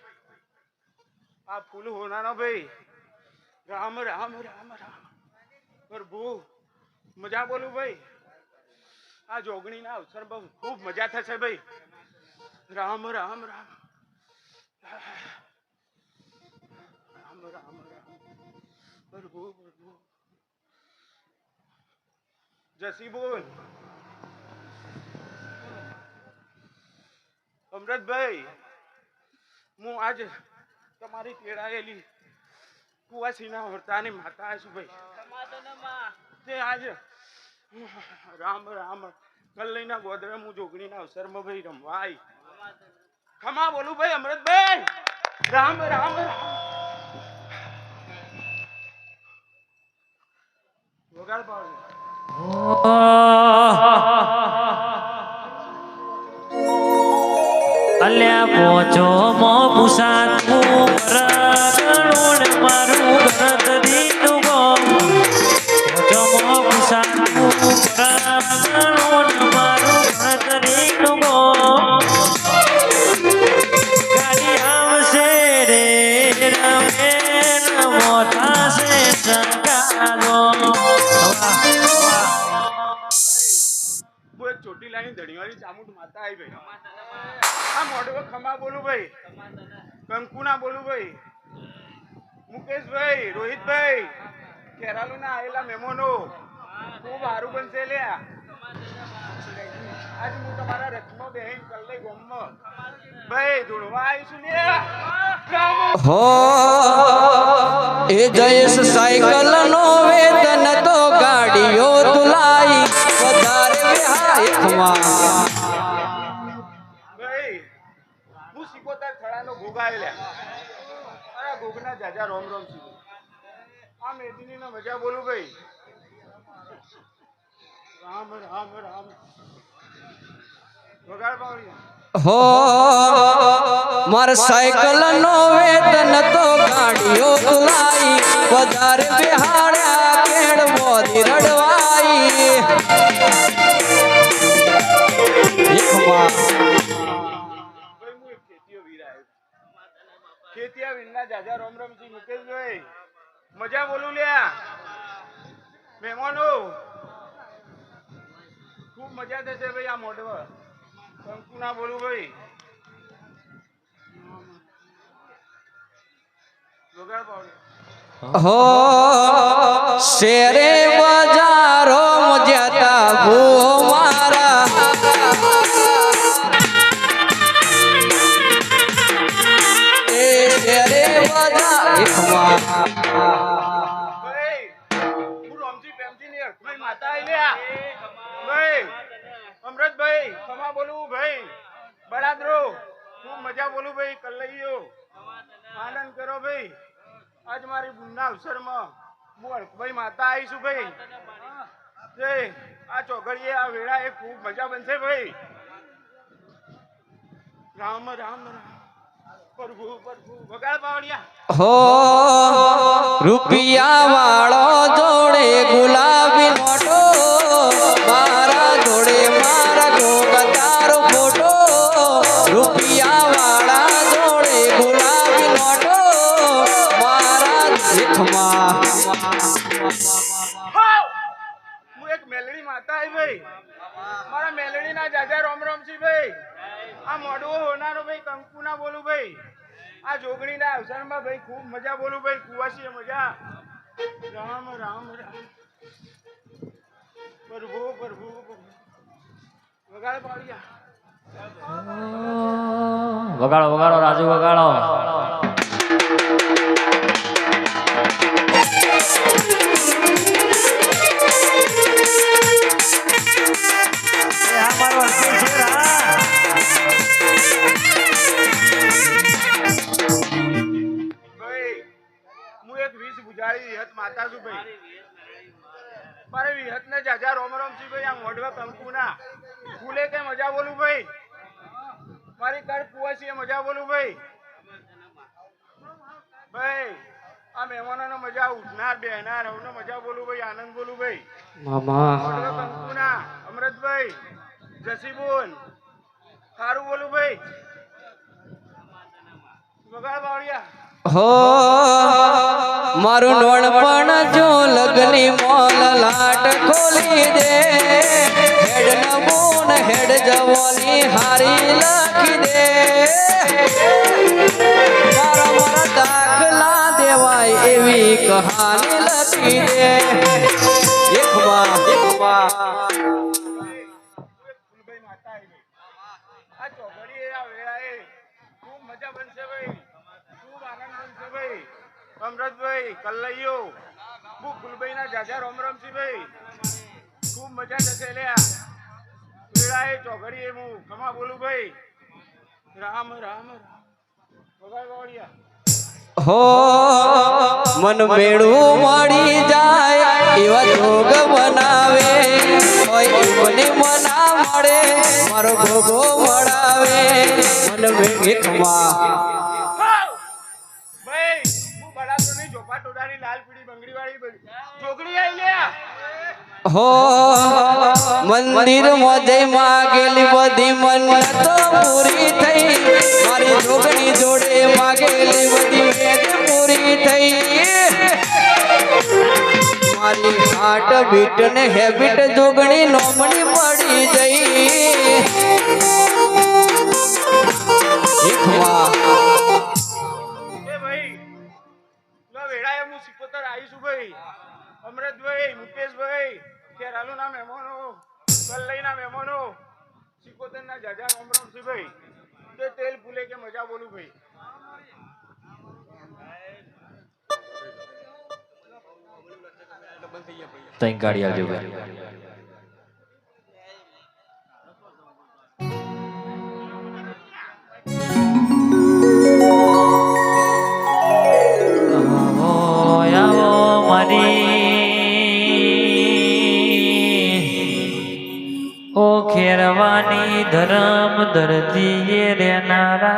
આ ફૂલ હોનાનો ભાઈ રામ રામ રામ રામ પ્રભુ મજા બોલું ભાઈ આ જોગણીના અવસર બહુ ખૂબ મજા થશે ભાઈ રામ રામ રામ રામ રામ રામ પ્રભુ પ્રભુ જસી બોલ અમૃતભાઈ હું આજ તમારી તેડાયેલી કુવાસીના વર્તાની માતા છું ભાઈ તે આજે રામ રામ કલ્લઈના ગોદરે હું જોગણીના અવસરમાં ભાઈ રમવા આવી ખમા બોલું ભાઈ અમૃતભાઈ રામ રામ વગાડ પાડો અલ્યા પોચો મો પુસાતું પરગણોણ મારું ભરત દીનું ગો પોચો મો પુસાતું પરગણોણ મારું ભરત દીનું ગો ગાડી આવશે રે રમે નમો થાશે સંગારો હું એક ચોટી લાઈન ધણીવાળી ચામુંડ માતા આવી ભાઈ આ મોઢો ખમા બોલું ભાઈ કંકુના બોલું ભાઈ મુકેશભાઈ રોહિતભાઈ કેરાલુ ના આવેલા મહેમાનો ખૂબ સારું બનશે લ્યા આજે હું તમારા રથમાં બેહીન કલ્લે ગોમમાં ભાઈ ધૂળવા આવીશું લ્યા હો એ જયેશ સાયકલ નો વેતન તો ગાડીઓ તુલાઈ વધારે વિહાયકમાં ભાઈ હું સિકોતર થળાનો ઘોગ આવેલા અરે ઘોગના જાજા રોમ રોમ છું આ મેદીની મજા બોલું ભાઈ રામ રામ રામ વગાડ પાવડિયા હો માર સાયકલ નો વેતન તો ગાડીઓ તુલાઈ વધારે બિહાડ્યા કેડ મોદી રડવાઈ ભાઈ હું એક ખેતીયો વીર આવ્યો ખેતીયા વીરના જાજા રોમ રોમ થી મુકેશભાઈ મજા બોલું લ્યા મહેમાનો ખૂબ મજા થશે ભાઈ આ મોઢવા કંકુના બોલું ભાઈ વગાડ પાવડિયા હો શેરે બજારો મજાતા ભૂ મારા એ શેરે બજાર ભાઈ હું રોમજી પ્રેમજી ની ભાઈ માતા આઈ લ્યા ભાઈ અમૃતભાઈ ખમા બોલું ભાઈ બળાદરો ખૂબ મજા બોલું ભાઈ કલ્લઈયો આનંદ કરો ભાઈ આજ મારી બુનના અવસરમાં હું ભાઈ માતા આવીશું ભાઈ જય આ ચોઘડીએ આ વેળા એ ખૂબ મજા બનશે ભાઈ રામ રામ રામ પ્રભુ પ્રભુ વગાડ પાવડિયા હો રૂપિયા વાળો જોડે ગુલાબી નોટો મારા જોડે મારા ગોગતારો ફોટો રૂપિયા વાળા જોડે ગુલાબી નોટો મારા દેખમાં હું એક મેલડી માતા આવી ભાઈ મારા મેલડી ના જાજા રોમ રોમ છી ભાઈ આ મોઢું હોનારો ભાઈ કંકુના બોલું ભાઈ આ જોગણી ના અવસરમાં ભાઈ ખૂબ મજા બોલું ભાઈ કુવાસી મજા રામ રામ રામ પ્રભુ પ્રભુ વગાડ પાડ્યા વગાડો વગાડો રાજુ વગાડો ભાઈ હું એક વીસ બુજારી વિહત માતા છું ભાઈ મારે વિહત ને જાજા રોમ રોમ છી ભાઈ આ મોઢવા કંકુના ફૂલે કે મજા બોલું ભાઈ મારી કર કુવાસી મજા બોલું ભાઈ ભાઈ આ મહેમાનોને મજા ઉઠનાર બેહનાર હવને મજા બોલું ભાઈ આનંદ બોલું ભાઈ મામા મોઢવા કંકુના અમૃતભાઈ જસીબોન સારું બોલું ભાઈ વગાડ બાવળિયા હો મારું નોણપણ જો લગની મોલ લાટ ખોલી દે હેડ નમૂન હેડ જવોની હારી લખી દે મારા મારા દાખલા દેવાય એવી કહાની લખી દે એકમાં ફૂલભાઈ માતા આવી આ ચોઘડીએ આ વેળાએ ખૂબ મજા બનશે ભાઈ ખૂબ આનંદ અમરતભાઈ કલ્લૈયો હું ફૂલભાઈ ના જાજા રોમ રમસી ભાઈ ખૂબ મજા જશે લ્યા વેળાએ ચોઘડીએ હું ખમા બોલું ભાઈ રામ રામ વગાડ વાળિયા હો મન મેળું મળી જાય એવા જોગ બનાવે હોય મને મના મળે મારો ભોગો મળાવે મન એકમાં ભાઈ હું બળાતો નહીં જોપા ટોડાની લાલ પીળી બંગડી વાળી ચોઘડી આઈ લ્યા હો મંદિર મોજે માગેલી બધી મન્નતો પૂરી થઈ મારી જોગણી જોડે માગેલી બધી મેદ પૂરી થઈ મારી હાર્ટ બીટ ને હેબિટ જોગણી નોમણી મળી જઈ એકમાં એ ભાઈ લો વેળાએ હું સિકોતર આવીશું ભાઈ અમરતભાઈ મુકેશભાઈ ખેરાલુ ના મહેમાનો કલ્લઈ ના મહેમાનો સિકોતર ના જાજા રોમ રમસી ભાઈ તે તેલ ફૂલે કે મજા બોલું ભાઈ તઈ ગાડી આવજો ભાઈ ઓ ખેરવાની ધરમ ધરતીએ રેનારા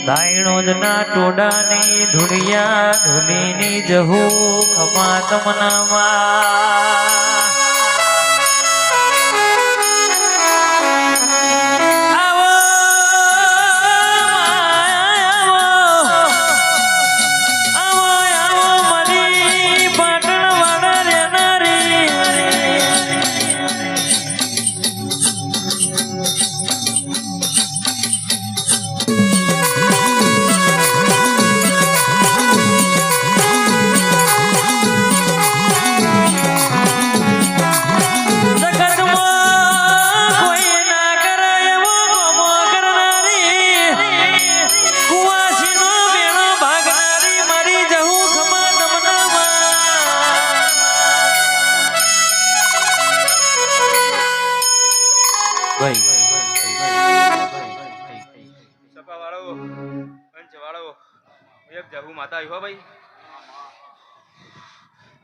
દાયણોદના ટોડાની ધુલિયા ધુલીની જહુ ખમા તમનામાં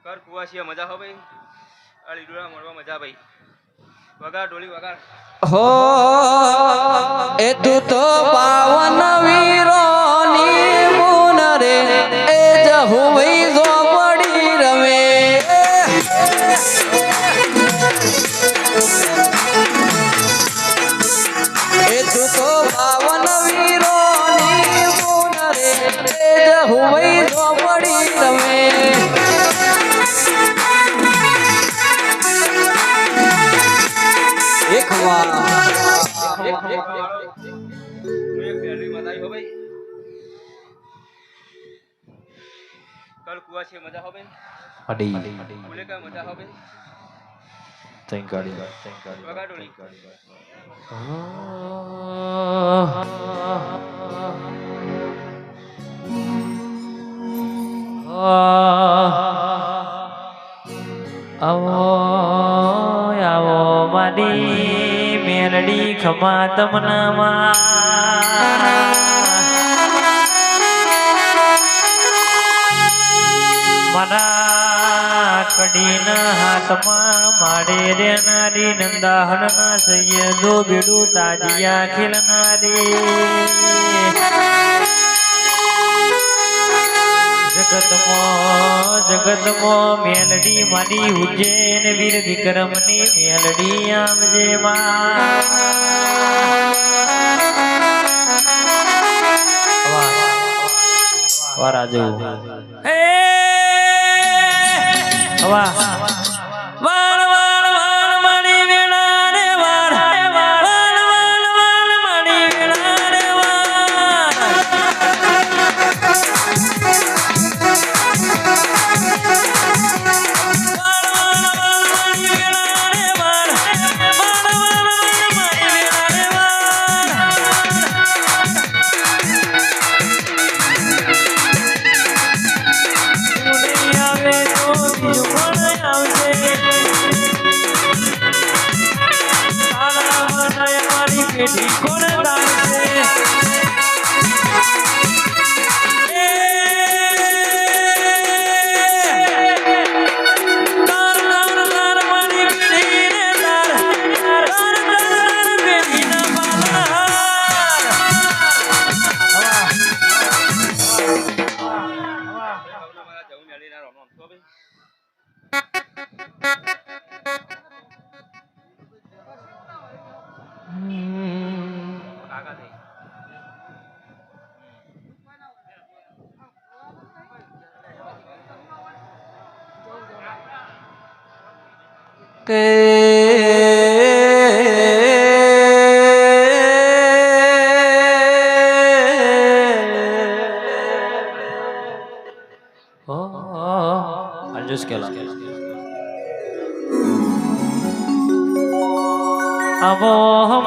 કર કુવાસીયા મજા હો ભાઈ આ લીડુડા મળવા મજા ભાઈ વગાડ ઢોલી વગાડ હો એ તું તો પાવન વીરોની મુન રે એ જહુ ભાઈ ઝોપડી રમે એ તું તો પાવન વીરોની મુન રે એ જહુ ભાઈ ઝોપડી રમે કર કુવાસીયા મજા હો ભાઈ અડી બોલે કા મજા હો ભાઈ તઈ ગાડી વગાડ ઢોલી આવો મારી મેલડી ખમા તમનામાં મારા કડીના હાથમાં માડે રેનારી નંદાહરના સૈયદો બેડું તાજિયા ખીલનારી જગતમાં મેલડી મારી ઉજ્જૈન વીર વિક્રમની મેલડી આમજે વારાજો વાહ વાળ વાળ વાળ મારી વેળા રે વાળ વાળ વાળ વાળ મારી વેળા રે વાળ કે અંજુસ કેલા અવો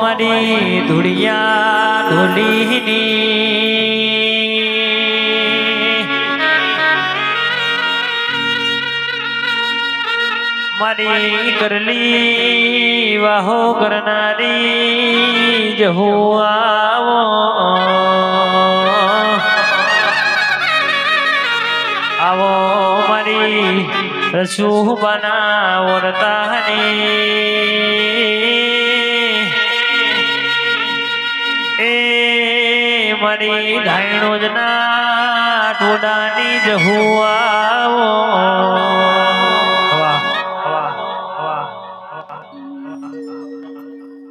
મારી ધુડિયા ઢોલીની મારી કરલી વાહો કરનારી જહુ આવો આવો મારી રસુ બનાવો રતાની એ મારી ધાયણો જ ના ટોડાની જહુ આવો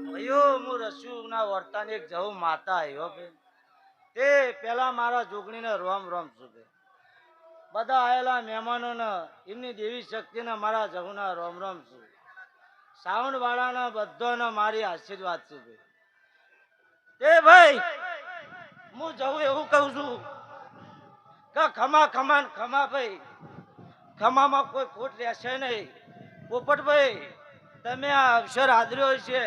ભાઈઓ હું રસુના વર્તાની એક જહુ માતા આવ્યો ભાઈ તે પેલા મારા જોગણીને રોમ રોમ છું ભાઈ બધા આયેલા મહેમાનોને એમની દેવી શક્તિને મારા જહુના રોમ રોમ છું સાવણ વાળાને બધાને મારી આશીર્વાદ છે ભાઈ તે ભાઈ હું જહુ એવું કહું છું કે ખમા ખમા ને ખમા ભાઈ ખમામાં કોઈ ખોટ રહેશે નહીં પોપટભાઈ તમે આ અવસર આદર્યો છે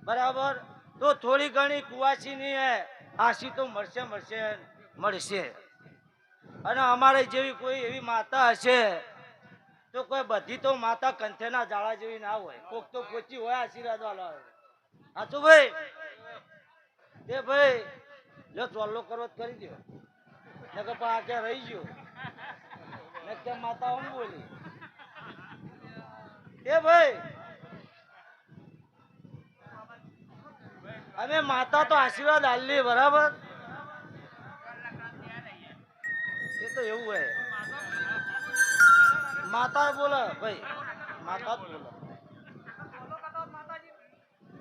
બરાબર તો થોડી ઘણી કુવાસીની આશી તો મળશે અને અમારે જેવી કોઈ એવી માતા હશે તો કોઈ બધી તો માતા કંઠેના જાળા જેવી ના હોય કોક તો પોચી હોય આશીર્વાદ વાળા હોય સાચું ભાઈ તે ભાઈ જો ચોલ્લો કરો તો કરી દો ને કે પણ આ ક્યાં રહી ગયો ને ક્યાં માતા આમ બોલી એ ભાઈ અમે માતા તો આશીર્વાદ આલી બરાબર એ તો એવું હોય માતા બોલે ભાઈ માતા જ બોલે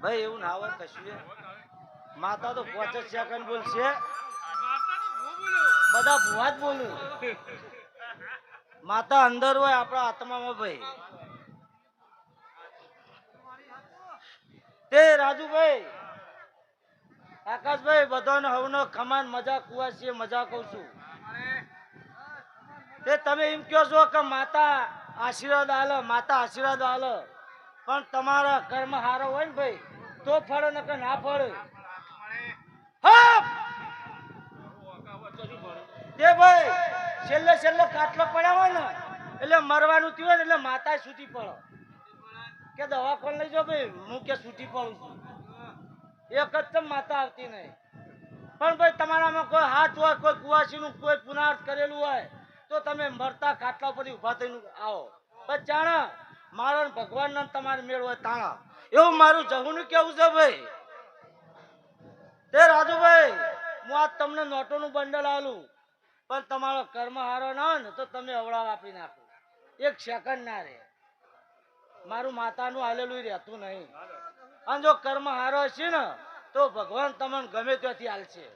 ભાઈ એવું ના હોય કશું માતા તો 5 સેકન્ડ બોલશે બધા ભુવા જ બોલું માતા અંદર હોય આપણા આત્મામાં ભાઈ તે રાજુભાઈ આકાશભાઈ બધાને હવનો ખમાન મજા કુવાસી મજા કહું છું તે તમે એમ કહો છો કે માતા આશીર્વાદ આલે પણ તમારા કર્મ હારો હોય ને ભાઈ તો ફળે ને કે ના ફળે તે ભાઈ છેલ્લે કાટલો પડ્યા હોય ને એટલે મરવાનું થયું હોય ને એટલે માતા છૂટી પડે કે દવાખાને લઈ જાઓ ભાઈ હું કે છૂટી પડું છું એક જ માતા આવતી નહીં પણ ભાઈ તમારામાં કોઈ હાથ હોય કોઈ કુવાસીનું કોઈ પુનાર્થ કરેલું હોય તો તમે મરતા ખાટલા પરથી ઉભા થઈને આવો પણ જાણે મારા ભગવાનના તમારે મેળ હોય તાણા એવું મારું જહુનું કેવું છે ભાઈ તે રાજુભાઈ હું આજ તમને નોટોનું બંડલ આલું પણ તમારો કર્મ હારો ના હોય ને તો તમે અવળા વાપરી નાખો 1 સેકન્ડ ના રહે મારું માતાનું હાલેલું રહેતું નહીં અને જો કર્મ હારો હશે ને તો ભગવાન તમને ગમે ત્યાંથી હાલશે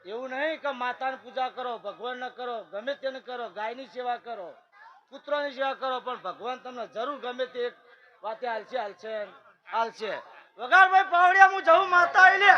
એવું નહીં કે માતાની પૂજા કરો ભગવાન ન કરો ગમે તેને કરો ગાયની સેવા કરો પુત્રોની સેવા કરો પણ ભગવાન તમને જરૂર ગમે તે એક વાતે હાલશે વગાડભાઈ પાવડિયા હું જવું માતા આવી લે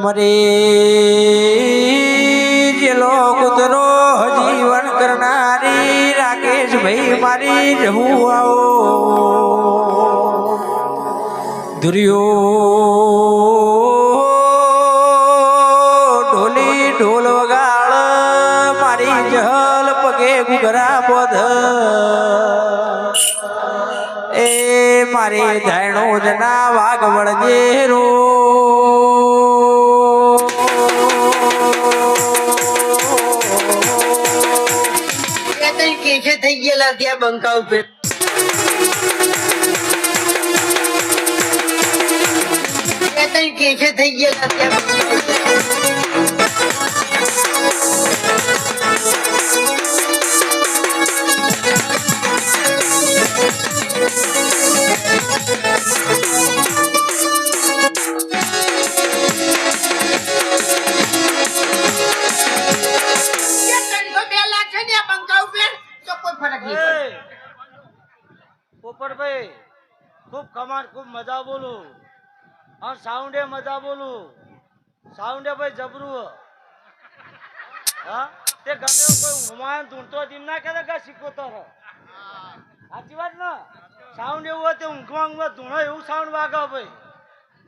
મરી જેલો કુતરો જીવન કરનારી રાકેશ ભાઈ મારી જહુ આવો ઢોલી ઢોલ વગાડ મારી જહલ પગે ગુગરા બોધ એ મારી ધાયણો જના વાઘ વળજે રો થઈ ગયેલા ત્યાં બંકા ઉપર એ તઈ કેસે થઈ ગયા ત્યાં પોપટભાઈ ખૂબ કમાન ખૂબ મજા બોલું અને સાઉન્ડે મજા બોલું સાઉન્ડે ભાઈ જબરું હા તે ગમે એવું કોઈ ઊંઘમાં ધૂણતો હતી ના કહેતા કે શીખોતર સાચી વાત ને સાઉન્ડ એવું હોય તે ઊંઘમાં ધૂણો એવું સાઉન્ડ વાગે ભાઈ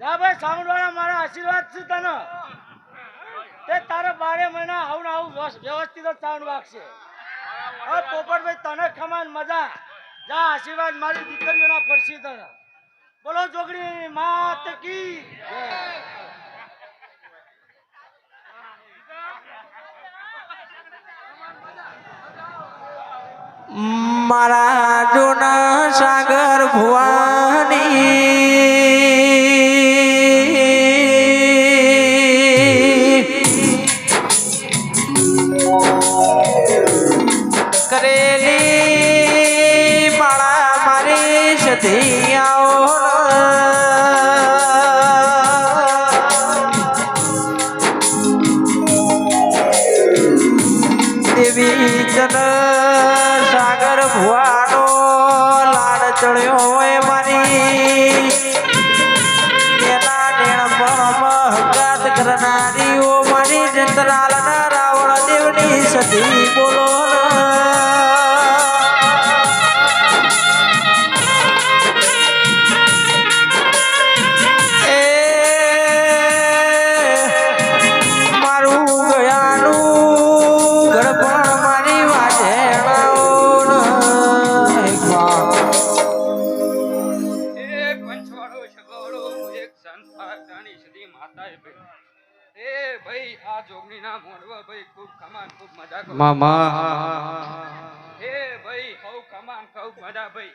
જા ભાઈ સાઉન્ડ વાળા મારા આશીર્વાદ છે તને તે તારે 12 મહિના આવું ને આવું વ્યવસ્થિત જ સાઉન્ડ વાગશે હવે પોપટભાઈ તને ખમાન મજા જા આશીર્વાદ મારી દીકરીઓના ફરસી તને બોલો જોગણી માત કી જય. મારા જૂના સાગર ભુવાની કરેલી માળા મારી સધી આવો દેવી જન સાગર ભુવાનો લાડ ચડ્યો હોય મારી એના નેણપણમાં હગાત કરનારીઓ મારી જંતરાલના રાવણ દેવની સતી બોલો મામા હે ભાઈ હવ કમાન ખૂબ મજા ભાઈ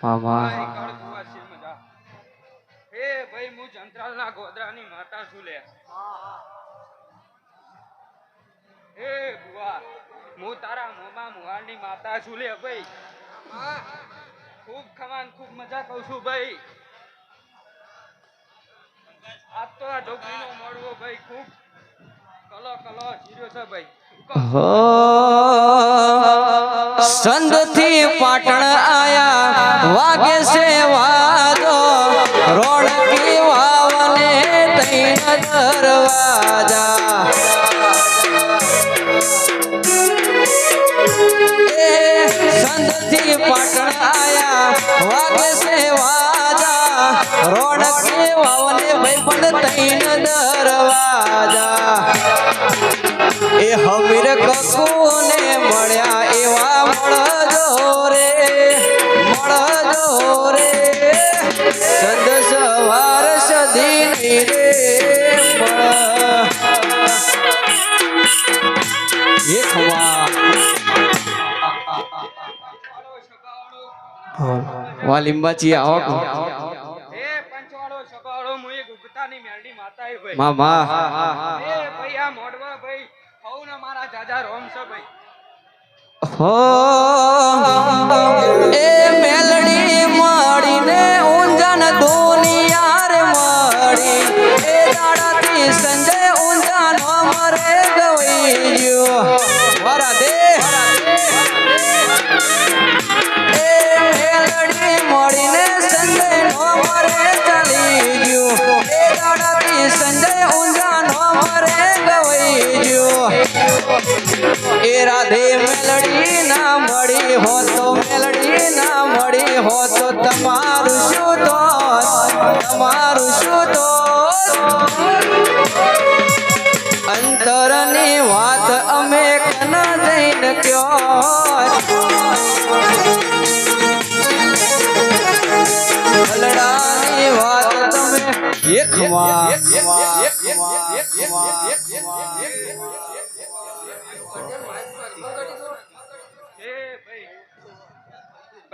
મામા મજા હે ભાઈ હું જંત્રાલના ગોદરાની માતા છું લે હે બુઆ હું તારા મોમાં મુહારની માતા છું લે ભાઈ ખૂબ ખમાન ખૂબ મજા કહું છું ભાઈ આજ તો આ ઢોકળીનો મળવો ભાઈ ખૂબ કલો કલો જીર્યો છે ભાઈ સંધથી પાટણ આયા વાગે છે વાદો રોડકી વાવને તૈન દરવાજા એ સંધથી પાટણ આયા વાગે છે વાજા રોડકી વાવને ભાઈ પણ તૈન દરવાજા એ હમીર કકુને મળ્યા એવા મળજો રે સંદ સવાર સધી નહીં રે વા લીંબાચી આવો હે પંચવાળો સગાળો હું એક ઉગતાની મેલડી માતા હે ભાઈ મામા હે ભાઈ આ મોડવા ભાઈ હવના મારા જાજા રોમ છે ભાઈ હો એ મેલડી મળીને ઊંઝાન દુનિયા રે મળી એ દાડાથી સંજય ઊંઝાનો મરે ગઈ ગયો વરા દે એ મેલડી મળીને સંજય નો મરે ચાલી ગયો એ દાડાથી સંજય ઊંઝાનો મરે ગઈ ગયો એ રાધે મેલડી ના મળી હો તો મેલડી ના મળી હો તો તમારું શું તો અંતરની વાત અમે કન જઈને કયો ભલડાની વાત તમે એકમાં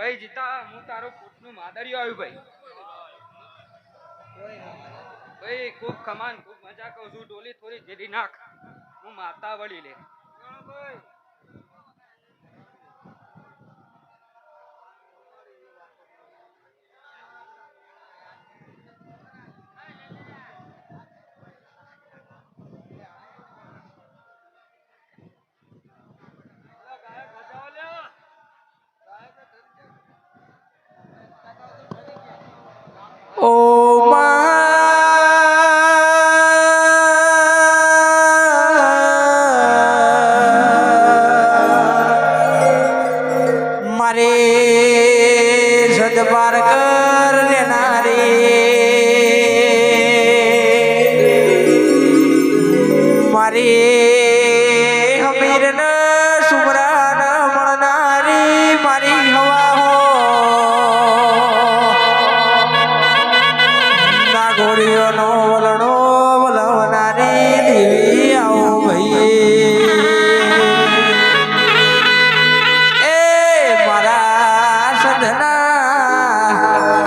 ભાઈ જીતા હું તારો કોટનું માદરિયો આવ્યું ભાઈ ભાઈ ખૂબ કમાન ખૂબ મજા કહું છું ડોલી થોડી જેડી નાખ હું માતા વળી લે ઓ મારે સદબાર કર લેનારી મારી હમીર ન સુમરા ન મળનારી મારી હવા હો નાગોરીઓનો વલણો વલવનારી દેવી આવો ભાઈ એ મારા સધના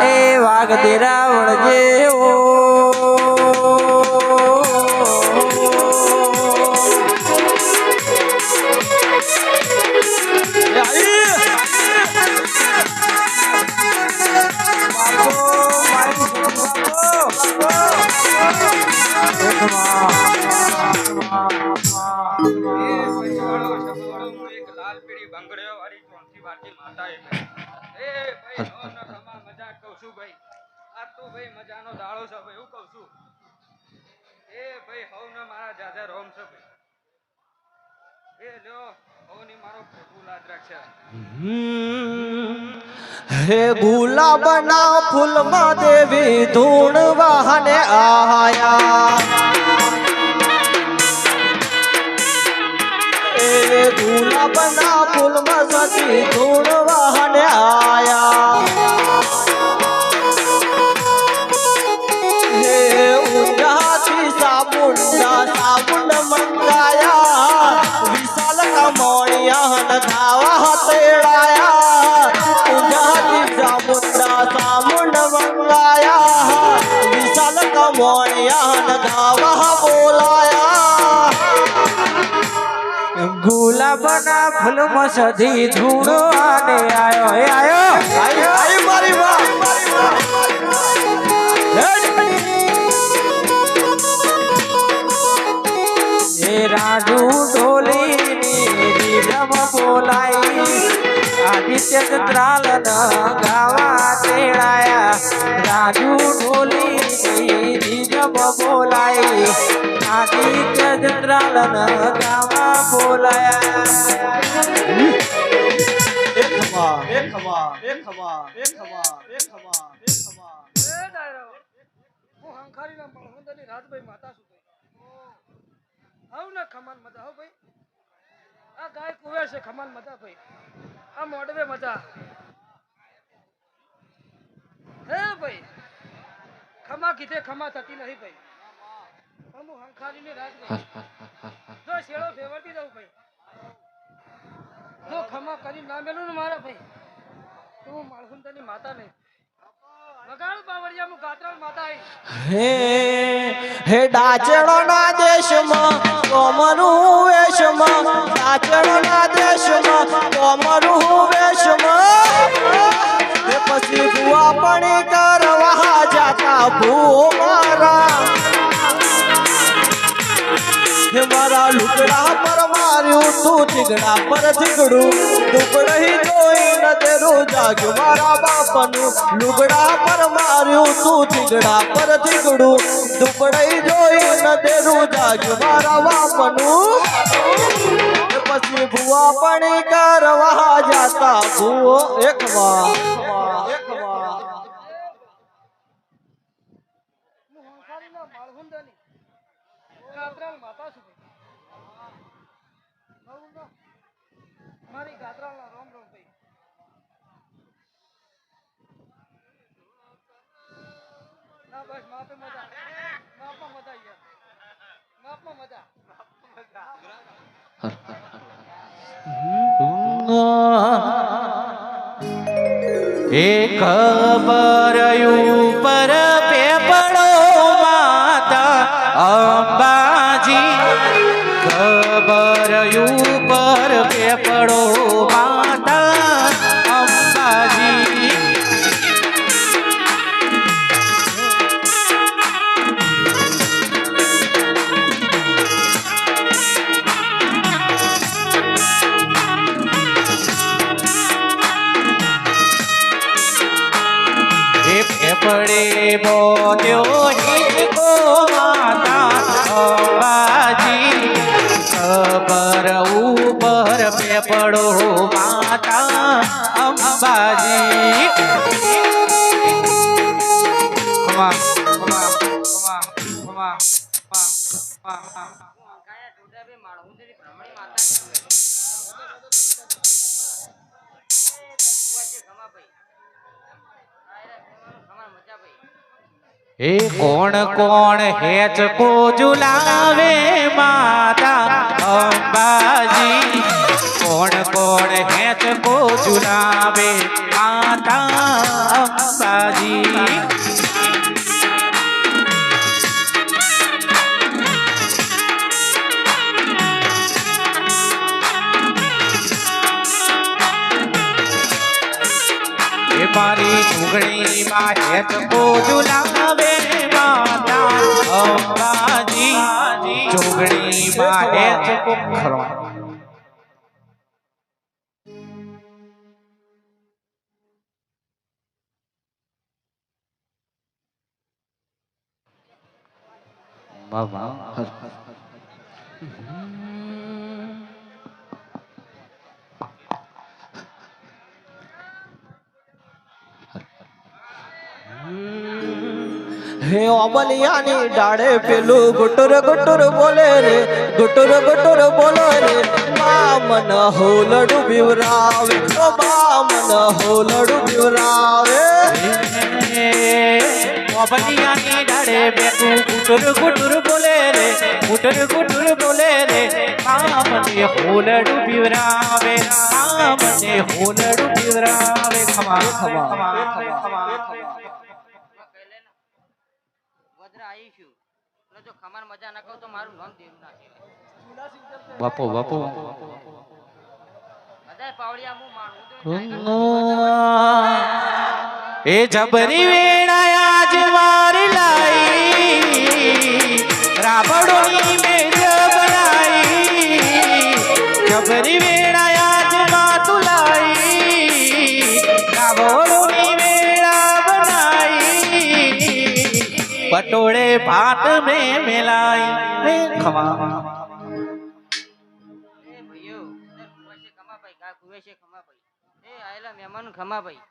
એ વાઘ તેરા વળજે ઓ લાલ પીળી બંગડીઓ વાળી ચોથી વાતી માતા એ ભાઈ હવનો ખમા મજા કહું છું ભાઈ આ તો ભાઈ મજાનો દાડો છે ભાઈ એવું કહું છું એ ભાઈ હવનો મારા જાજા રોમ છે ભાઈ એ લ્યો હવની મારો ફોટો લાજ રાખશે હે ગુલાબના ફૂલમાં દેવી ધૂણ વાહને આયા એ ગુલાબના ફૂલમાં સતી ધૂણ વાહને આયા હે ઊંઝાથી સાબુન મંગાયા વિશાલ કમોણિયા ધાવા તેડાયા ઊંઝાથી સાબુન મંગાયા વિશાલ કમોણિયા ધાવા બોલાયા ગુલાબના ફૂલમાં સધી ધૂણો આને આયો એ આયો મારી માં એ રાજુ ઢોલીની રીધમ બોલાઈ આદિત્ય ચંદ્રાલ ગાવા તેડાયા રાજુ ઢોલીની રીધમ બોલાઈ આદિત્ય ચંદ્રાલ ગાવા બોલાયા એક ખમા એક ખમા એક ખમા એક ખમા એક ખમા એક ખમા એ ડાયરો હું હંખારીના મહોદયની રાજભાઈ માતા છું ભાઈ આવ ને ખમાન મજા આવ ભાઈ આ ગાય કુવે છે ખમાન મજા ભાઈ આ મોડવે મજા હે ભાઈ ખમા કીધે ખમા થતી નહીં ભાઈ પણ હું હંખારીની રાજભાઈ જો શેડો ફેવરતી દઉં ભાઈ જો ખમા કરી ના મેલું ને મારા ભાઈ તો હું માળખુંતાની માતા નહીં વગાડ બાવળિયા હું ગાત્રાળ માતા આવી હે ડાચણોના દેશમાં કોમરું વેશમાં ડાચણોના દેશમાં કોમરું વેશમાં હે પછી બુઆ પણ કરવા જાતા ભૂ મારા હે મારા લુગડા પર માર્યું તું ઠીગડા પર ઠીગડું ટુકડઈ જોઈ નજરું જાગ્યું મારા બાપનું લુગડા પર માર્યું તું ઠીગડા પર ઠીગડું ટુકડઈ જોઈ નજરું જાગ્યું મારા બાપનું પછી ભુવા પણ કરવા જાતા ભૂવો એકમાં હું હંખારીના માળખુંતાની ગાત્રાળ માતા છું ભાઈ મારી ગાત્રાળના રોમ રોમ ભાઈ ના બસ માપે મજા માપમાં મજા યાર માપમાં મજા એ ખબર ઉપર પેપડો માતા અંબાજી ખબર ઉપર પેપડો માતા અંબાજી પડે બોલ્યો હિંચકો માતા અંબાજી ખબર ઉપર પેપડો માતા અંબાજી ખમા ખમા ખમા ખમા એ કોણ કોણ હેચ કો ઝુલાવે માતા અંબાજી કોણ કોણ હેચ કો ઝુલાવે માતા અંબાજી મારી ચૂંટણી માં હેત કો ઝુલાવે માતા અંબાજી ચૂંટણી માં હેત કો બાબા હે ઓબલિયાની ડાળે પેલું ગુટુર ગુટુર બોલે રે ગુટુર ગુટુર બોલે રે બામન હોલડું બીવરાવે ઓ બામન હોલડું બીવરાવે ઓબલિયાની ડાળે બેઠું ગુટુર ગુટુર બોલે રે ગુટુર ગુટુર બોલે રે બામને હોલડું બીવરાવે બામને હોલડું બીવરાવે ખમા ખમા ખમા બાપો બાપો એ જબરી વેળા આજ મારી લાઈ રાબડોની મેજ બનાઈ જબરી વેળા આજ માતું લાઈ રાબડોની વેળા બનાઈ પટોળે ભાત में मिलाई खमा મહેમાન ખમા ભાઈ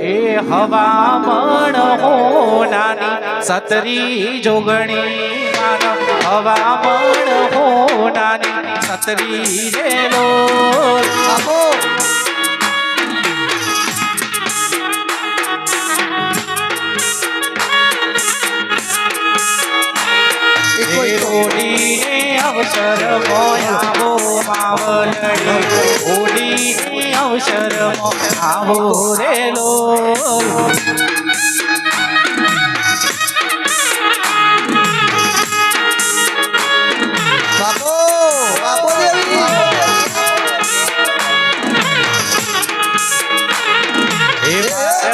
એ હવામણ હોનાની સતરી જોગણી માનવ હવામણ હોનાની સતરી રેલો ઓડીને અવસર મોયાવો માવલડી ઓડીને અવસર મોયાવો રેલો બાપો બાપો એ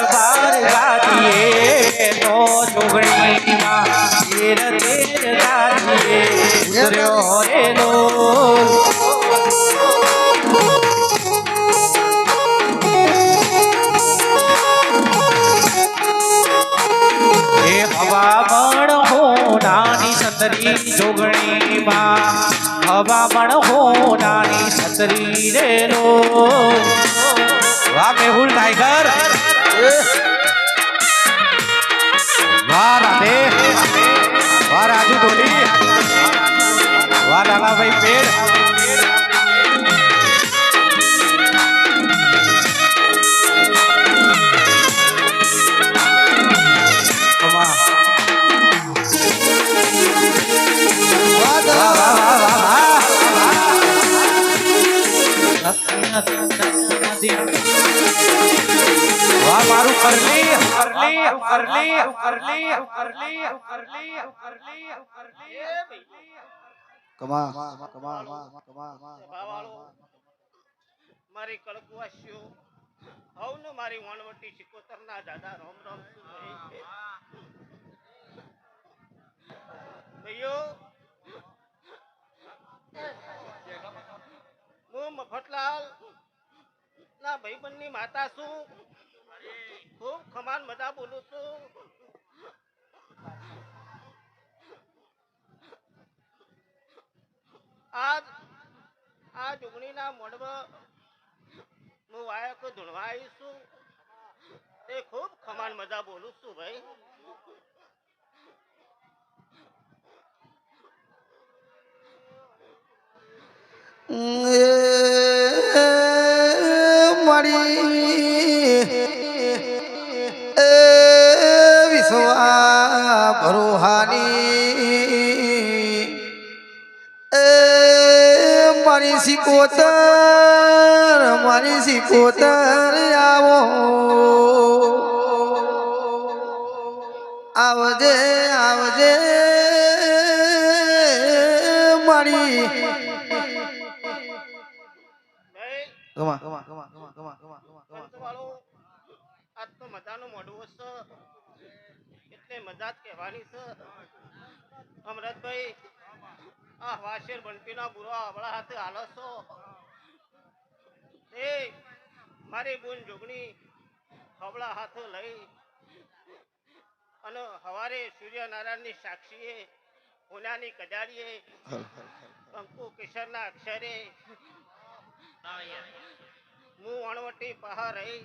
બાર ગાડીએ નો જોગણીમાં તેર તેર ગાડીએ ઉતર્યો રેલો એ હવામણ હોનાની સતરી જોગણીમાં હવામણ હોનાની સતરી રેલો વાહ મેહુલ ટાઈગર વાહ રાધે વાહ રાજુ ડોલી વાહ લાલાભાઈ પેડ વાહ મારું કરલી કરલી કરલી કરલી કરલી કરલી કરલી મારી કળકવાસીઓ હવ ને મારી વણવટી સિકોતર ના દાદા રામ રામ શું ભાઈઓ હું મફતલાલ ના ભાઈબંધની માતા છું ખૂબ ખમાન મજા બોલું છું આ જુગણીના મોઢમાં હું વાયક ધૂણવા આવી છું એ ખૂબ ખમાન મજા બોલું છું ભાઈ વિશ્વા ભરોહાની મારી સિકોતર આવો આવજે આવજે મારી આજ તો મજાનો મોડવો છે એટલે મજા જ કહેવાની છે અમરતભાઈ આ વાશેર બંટીના બુરા આપણા હાથે હાલો છો એ મારી બોન જોગણી હવળા હાથે લઈ અને હવારે સૂર્યનારાયણની સાક્ષીએ પુનાની કજાડીએ કંકુ કિશોરના અક્ષરે હું વણવટી પહાર રહી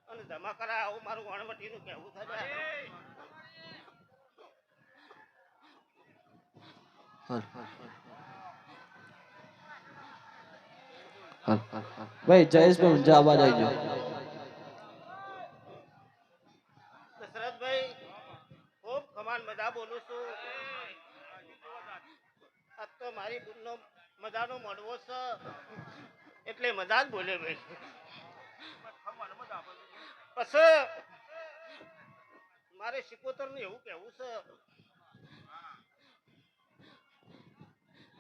અને જમા કરા આવું મારું વણવટીનું કહેવું થાય ભાઈ જયેશભાઈ ઊંઝા અવાજ આવી ગયો દશરથભાઈ ખૂબ ખમાન મજા બોલું છું આજ તો મારી બુનનો મજાનો મળવો છે એટલે મજા જ બોલે ભાઈ પછી મારે સિકોતર નું એવું કેવું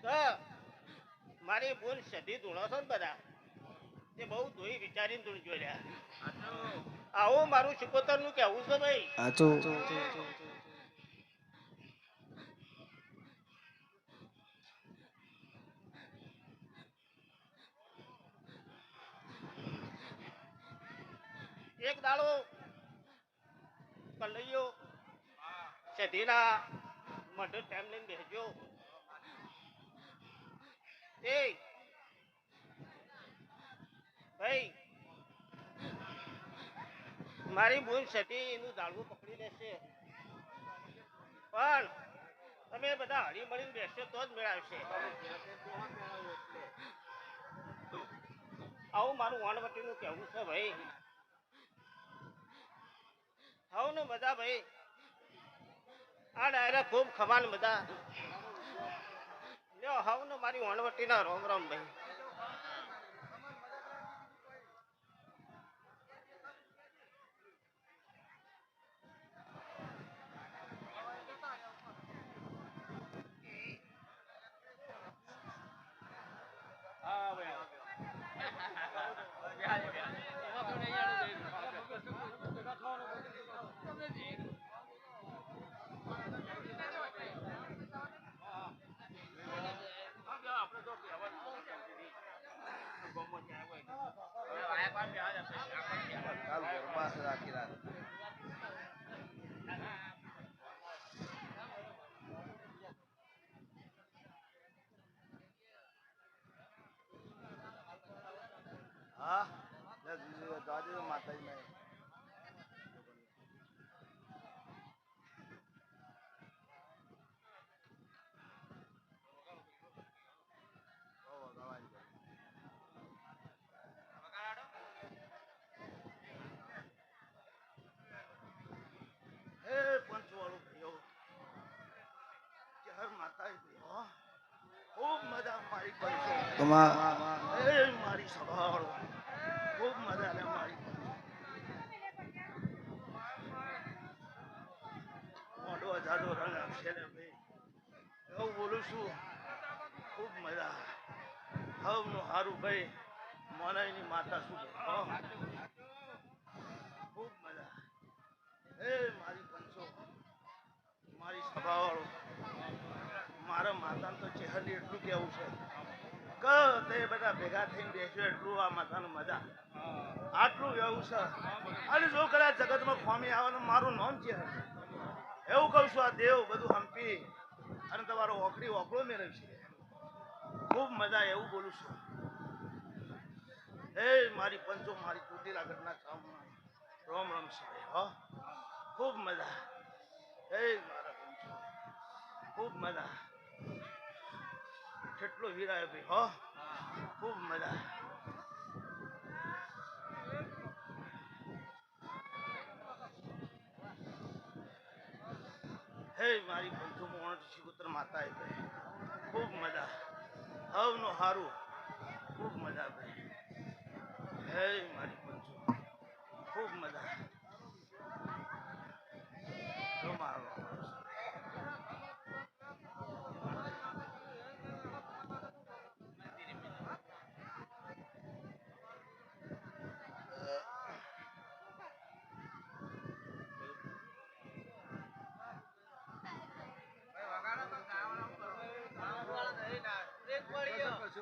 છે મારી બોન સદી ધૂણો છો ને બધા એ બહુ ધોઈ વિચારીને ધૂણ જોયા આવું મારું સિકોતર નું કેવું છે ભાઈ એક દાડો કલૈયો સધીના મઢ ટાઈમ લઈને બેસજો એ ભાઈ મારી બોન સતી એનું દાડવું પકડી લેશે પણ તમે બધા હળી મળીને બેસશો તો જ મેળવશે આવું મારું વણવટીનું કહેવું છે ભાઈ હાવ ને બધા ભાઈ આ ડાયરા ખૂબ ખમાન બધા લ્યો હાવ ને મારી વણવટીના રોમ રોમ ભાઈ મારી સભાવાળો ખૂબ મજા લે મારી મોટો જાડો રંગ આપશે ને ભાઈ એવું બોલું છું ખૂબ મજા હવનું હારું ભાઈ મોનાઈની માતા શું ખૂબ મજા એ મારી પંચો મારી સભાવાળો મારા માતાને તો ચહેરી એટલું કેવું છે કે તે બધા ભેગા થઈને બેસ્યો એટલું આ માતાનું મજા આટલું એવું છે અને જો કદાચ જગતમાં ખોમી આવે મારું નામ છે એવું કહું છું આ દેવ બધું હંપી અને તમારો ઓકડી ઓકળો મેળવશે ખૂબ મજા એવું બોલું છું એ મારી પંચો મારી ચોટીલા ઘટના સામમાં રોમ રોમ છે હો ખૂબ મજા એ મારા પંચો ખૂબ મજા કેટલો હીરા ભાઈ હો ખૂબ મજા હે મારી પંચો મોણ શિકોતર માતા ભાઈ ખૂબ મજા હવનો હારું ખૂબ મજા ભાઈ હે મારી પંચો ખૂબ મજા મારો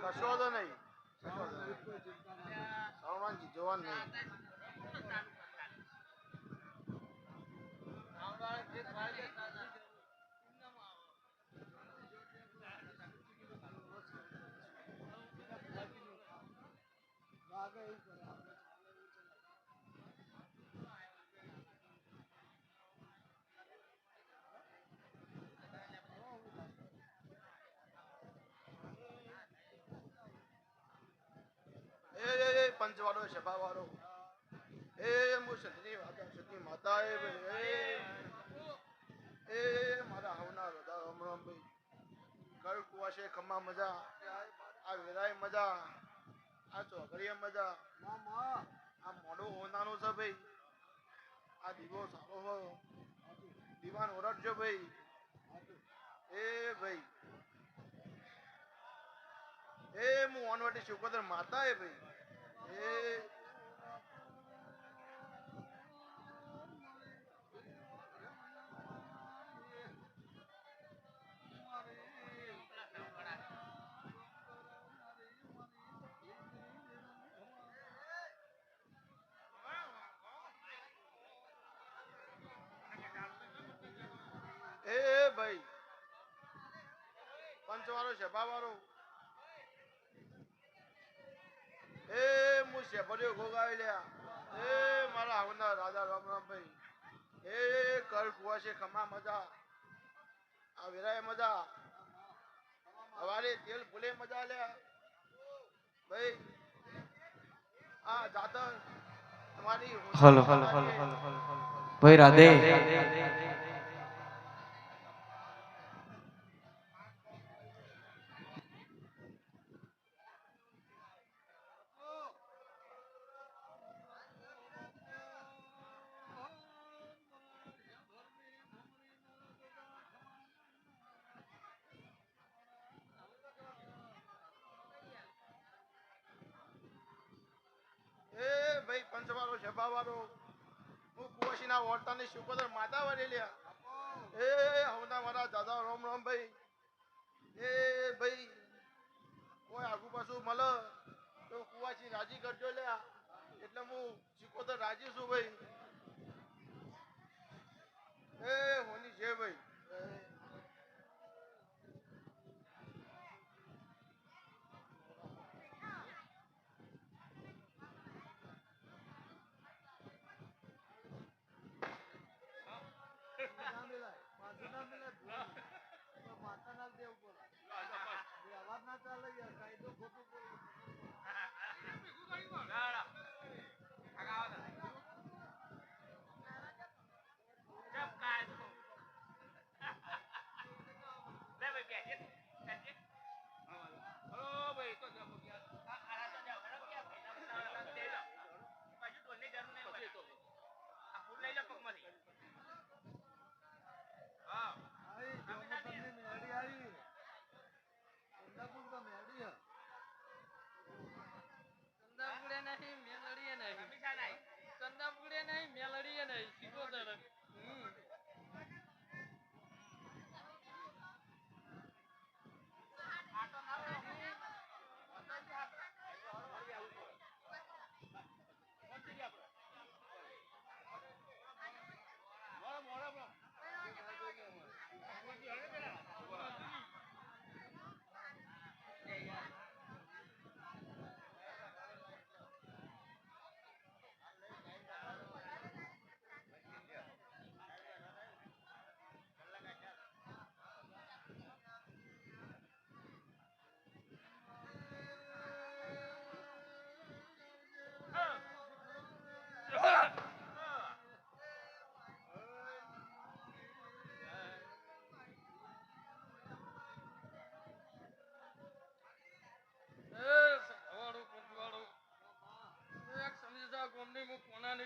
કશો તો નહીં સાવરણજી જોવાનું નહીં પંચવાળો સભાવાળો એ હું સતની માતા એ મારા આવના બધા રામ રામ ભાઈ કર કુવાશે ખમ્મા મજા આ વેરાય મજા આ ચોકડીએ મજા આ મોડો હોનાનો છે ભાઈ આ દીવો સારો હોય દીવાન ઓરડજો ભાઈ એ ભાઈ એ હું ઓનવાટી શિવકોદર માતા એ ભાઈ એ ભાઈ પંચવાળો સભાવાળો એ હું શેફરીઓ ગોગાવી લ્યા એ મારા આવનાર રાજા રામ રામ ભાઈ એ કર કુવાશે ખમા મજા આ વેરાય મજા હવારે તેલ ફૂલે મજા લ્યા ભાઈ આ જાતર તમારી હલો ભાઈ રાધે પંચવાળો સભાવાળો હું કુવાસીના વર્તાની શિવકોદર માતા વરેલ્યા એ હવના મારા દાદા રામ રામ ભાઈ એ ભાઈ કોઈ આગુ પાછું મળે તો કુવાસી રાજી કરજો લ્યા એટલે હું શિવકોદર રાજી છું ભાઈ એ હોની છે ભાઈ કે નહીં 77.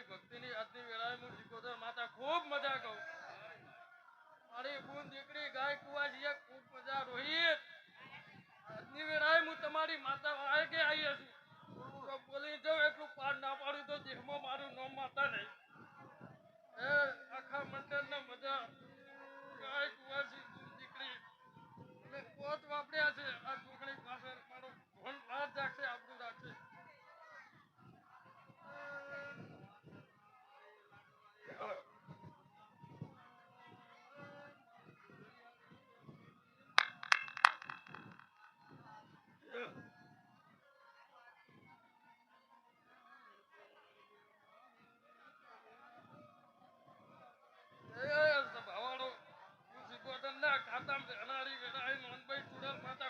ભક્તિની આજની વેળાએ હું શીખોતર માતા ખૂબ મજા કહું મારી બૂન દીકરી ગાય કુવા જીએ ખૂબ મજા રોહિત આજની વેળાએ હું તમારી માતા વાય કે આવી છું તો બોલી જાઉં એટલું પાર ના પાડું તો દેહમાં મારું નામ માતા નહીં એ આખા મંડળને મજા ગાય કુવાસી બૂન દીકરી અમે પોત વાપર્યા છે આ છોકરી પાછળ મારો ભણ લાજ રાખશે આપણું રાખશે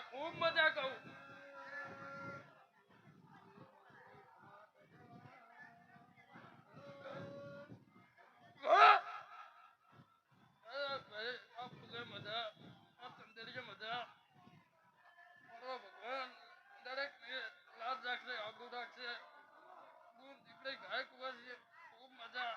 ખૂબ મજા કહું મજા આ તંદરીએ મજા મારો ભગવાન દરેક લાજ રાખશે આબરૂ રાખશે બૂન દીકરી ગાય કુવા છે ખૂબ મજા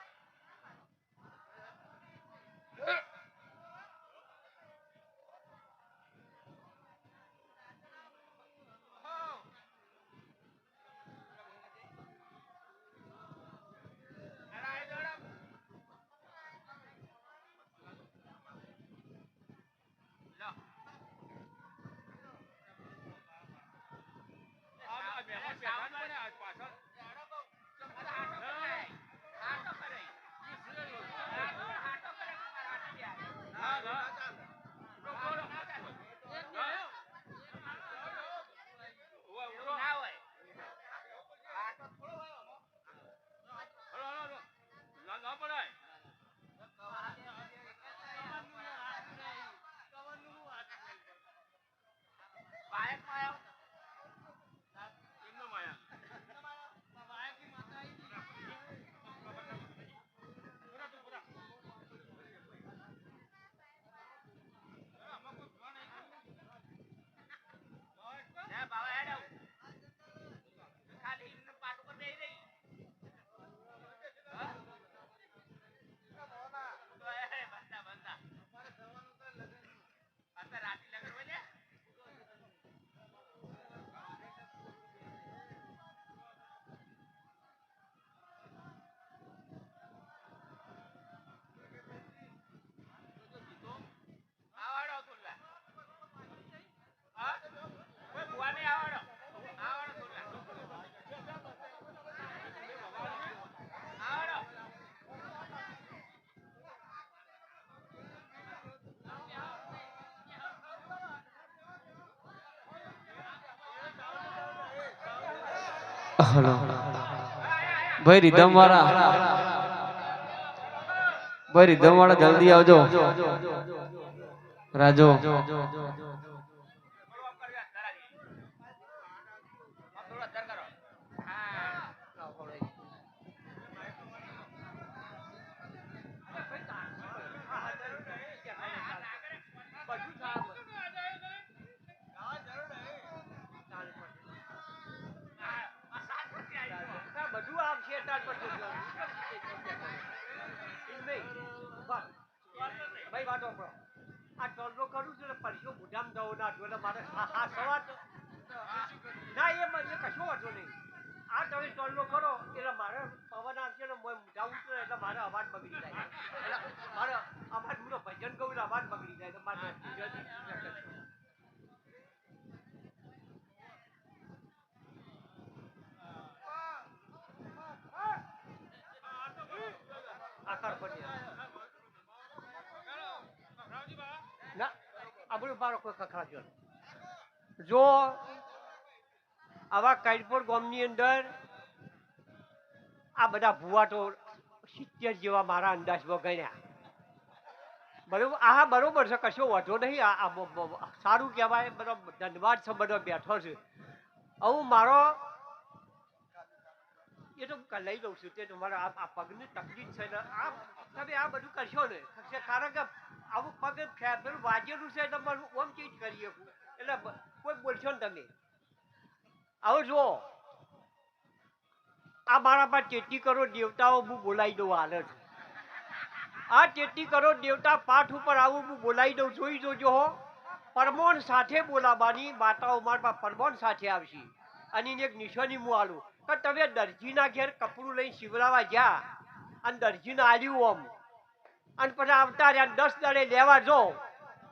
હલો ભાઈ રીધમ વાળા જલ્દી આવજો રાજો ભાઈ વાતો કરો આ ટોલનો કરું છું ને પરસ્યો બુઢામ દઉં ના એટલે મારે હા સવાર ના એ કશો વાંધો નહીં આ તમે ટોલનો કરો એટલે મારે પવન આવશે ને જાઉં છું એટલે મારો અવાજ બગડી જાય એટલે મારો અવાજ હું ભજન કહું એટલે અવાજ બગડી જાય તો મારે આકાર પડી ના આપણું મારો કોઈ ખખડાજો જો આવા કાઈડપોર ગામની અંદર આ બધા ભુવાટો 70 જેવા મારા અંદાજમાં ગણ્યા બરોબર આ બરોબર છે કશો વાંધો નહીં આ સારું કહેવાય બધો ધન્યવાદ છે બધો બેઠો છે હું મારો એ તો લઈ લઉં છું તે તમારા આ પગની તકલીફ છે ને આ તમે આ બધું કરશો ને કારણ કે આવું પગ પેલું વાજેલું છે તમારું ઓમ ચેન્જ કરી શકું એટલે કોઈ બોલશો ને તમે આવો જુઓ આ મારા પાસે 33 કરોડ દેવતાઓ હું બોલાવી દઉં હાલ જ આ 33 કરોડ દેવતા પાઠ ઉપર આવું હું બોલાવી દઉં જોઈ જોજો હો પરમોણ સાથે બોલાવવાની માતાઓ મારા પરમોણ સાથે આવશે અને એક નિશાની હું આલું કે તમે દરજીના ઘેર કપડું લઈને શિવરાવા જ્યાં અને દરજીને આલ્યું ઓમ અને પછી આવતા રહ્યા 10 દાડે લેવા જો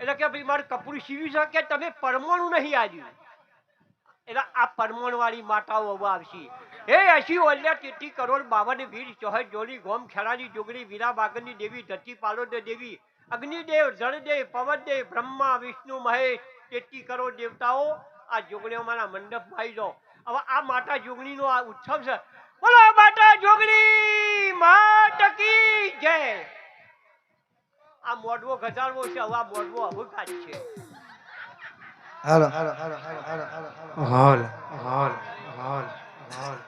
એટલે કે ભાઈ મારું કપડું સીવી શકે તમે પરમોણું નહીં આવ્યું એટલે આ પરમોણવાળી માતાઓ હવે આવશે હે અશી ઓલ્યા 33 કરોડ 52 વીર ચોહદ જોડી ગોમ ખેરાની જોગડી વીરા બાગરની દેવી ધરતી પાલોદ દેવી અગ્નિદેવ જળદેવ પવનદેવ બ્રહ્મા વિષ્ણુ મહેશ 33 કરોડ દેવતાઓ આ જોગણીઓ મારા મંડપમાં આવી જાઓ હવે આ માતા જોગણીનો આ ઉત્સવ છે બોલો માતા જોગણી માત કી જય આ મોડવો ગજાડવો છે હવે આ મોડવો અભૂકાજ છે હાલો હાલો હાલો હાલો હાલો હાલો હાલ હાલ હાલ હાલ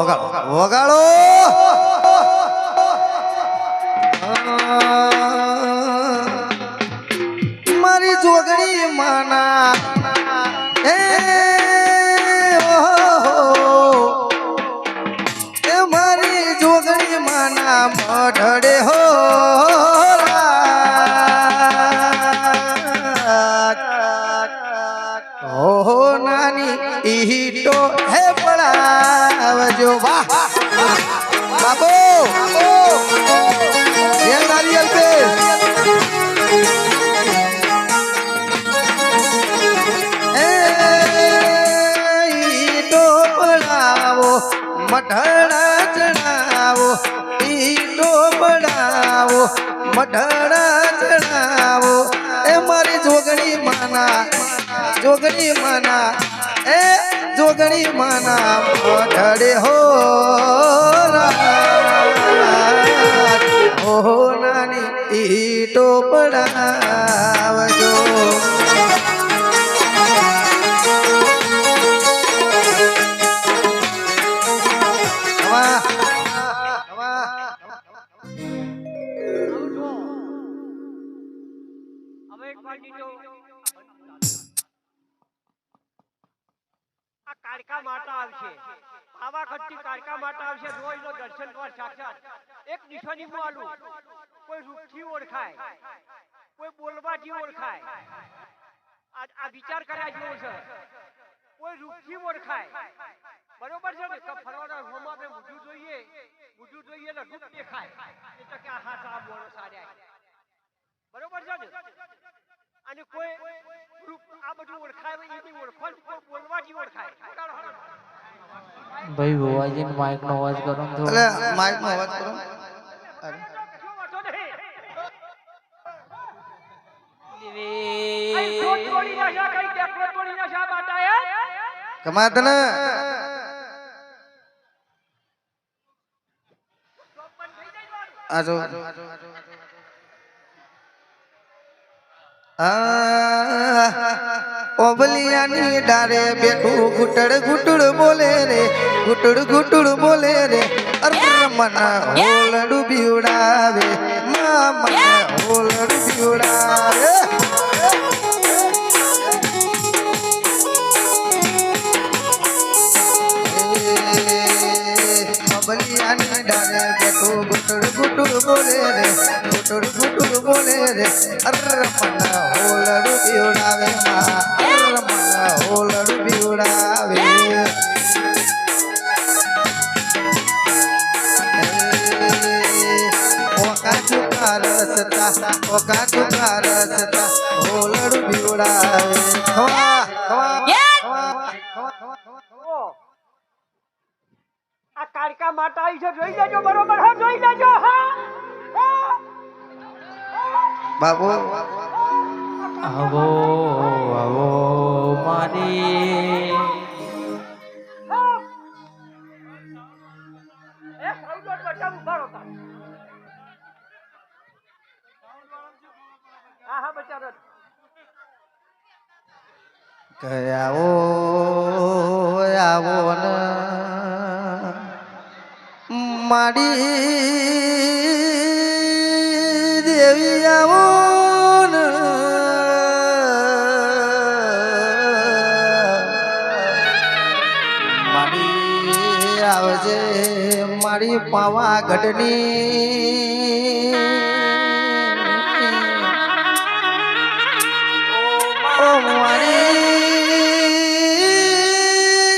ઓગાળો ઓગાળો મારી જોગણી માના એ મારી જોગણી માના મઢડે હો નાની ઈટો હે પડાવજો વાહ બાબો એ નારિયેલ પે ઈટો પડાવો મઢડા ચડાવો ઈટો પડાવો મઢડા ચડાવો એ મારી જોગણી માના જોગણી માના એ જોગણી માના મઢડે હો હો નાની ઈટો પડાવજો કાળકા માતા આવશે પાવાગઢથી કાળકા માતા આવશે રોજનો દર્શન કર સાક્ષાત એક નિશાની હું આલું કોઈ રૂપથી ઓળખાય કોઈ બોલવાથી ઓળખાય આ વિચાર કર્યા જેવો છે કોઈ રૂપથી ઓળખાય બરોબર છે ને કે ફરવાના હોમ આપણે મૂઠું જોઈએ ને રૂપ દેખાય એટલે કે આ હાથ આ બોલો સાર્યા બરોબર છે ને અને કોઈ ગ્રુપ આ બધું ઓળખાય એની ઓળખાણ કોઈ બોલવાથી ઓળખાય ભાઈ ભુવાજીને માઇક નો અવાજ કરો ને થોડો. એટલે માઇક નો અવાજ કરો કમાત ને આજો ઓબલિયાની ડારે બેઠું ગુટડ ગુટડ બોલે રે ગુટડ ગુટડ બોલે રે અરે મના હોલડું બીવડાવે મના હોલડું બીવડાવે ઓબલિયાની ડારે બેઠું ગુટડ ગુટડ બોલે રે ગુટડ ગુટડ બોલે રે અરે મના હોલડું બીવડાવે મના હોલડું બીવડાવે ઓકા ટુકા રસતા હોલડું બીવડાવે ખવા આ કાળકા માતા આવી છે, જોઈ લેજો બરોબર. હા, જોઈ લેજો. હા, બાબુ આવો આવો મારી એ સાઉન્ડ બચાવ ઉભા રહો તાર. હા હા બચાવ. આવો આવો ને મારી દેવી આવો ને મારી આવજે મારી પાવાગઢની ઓ મારી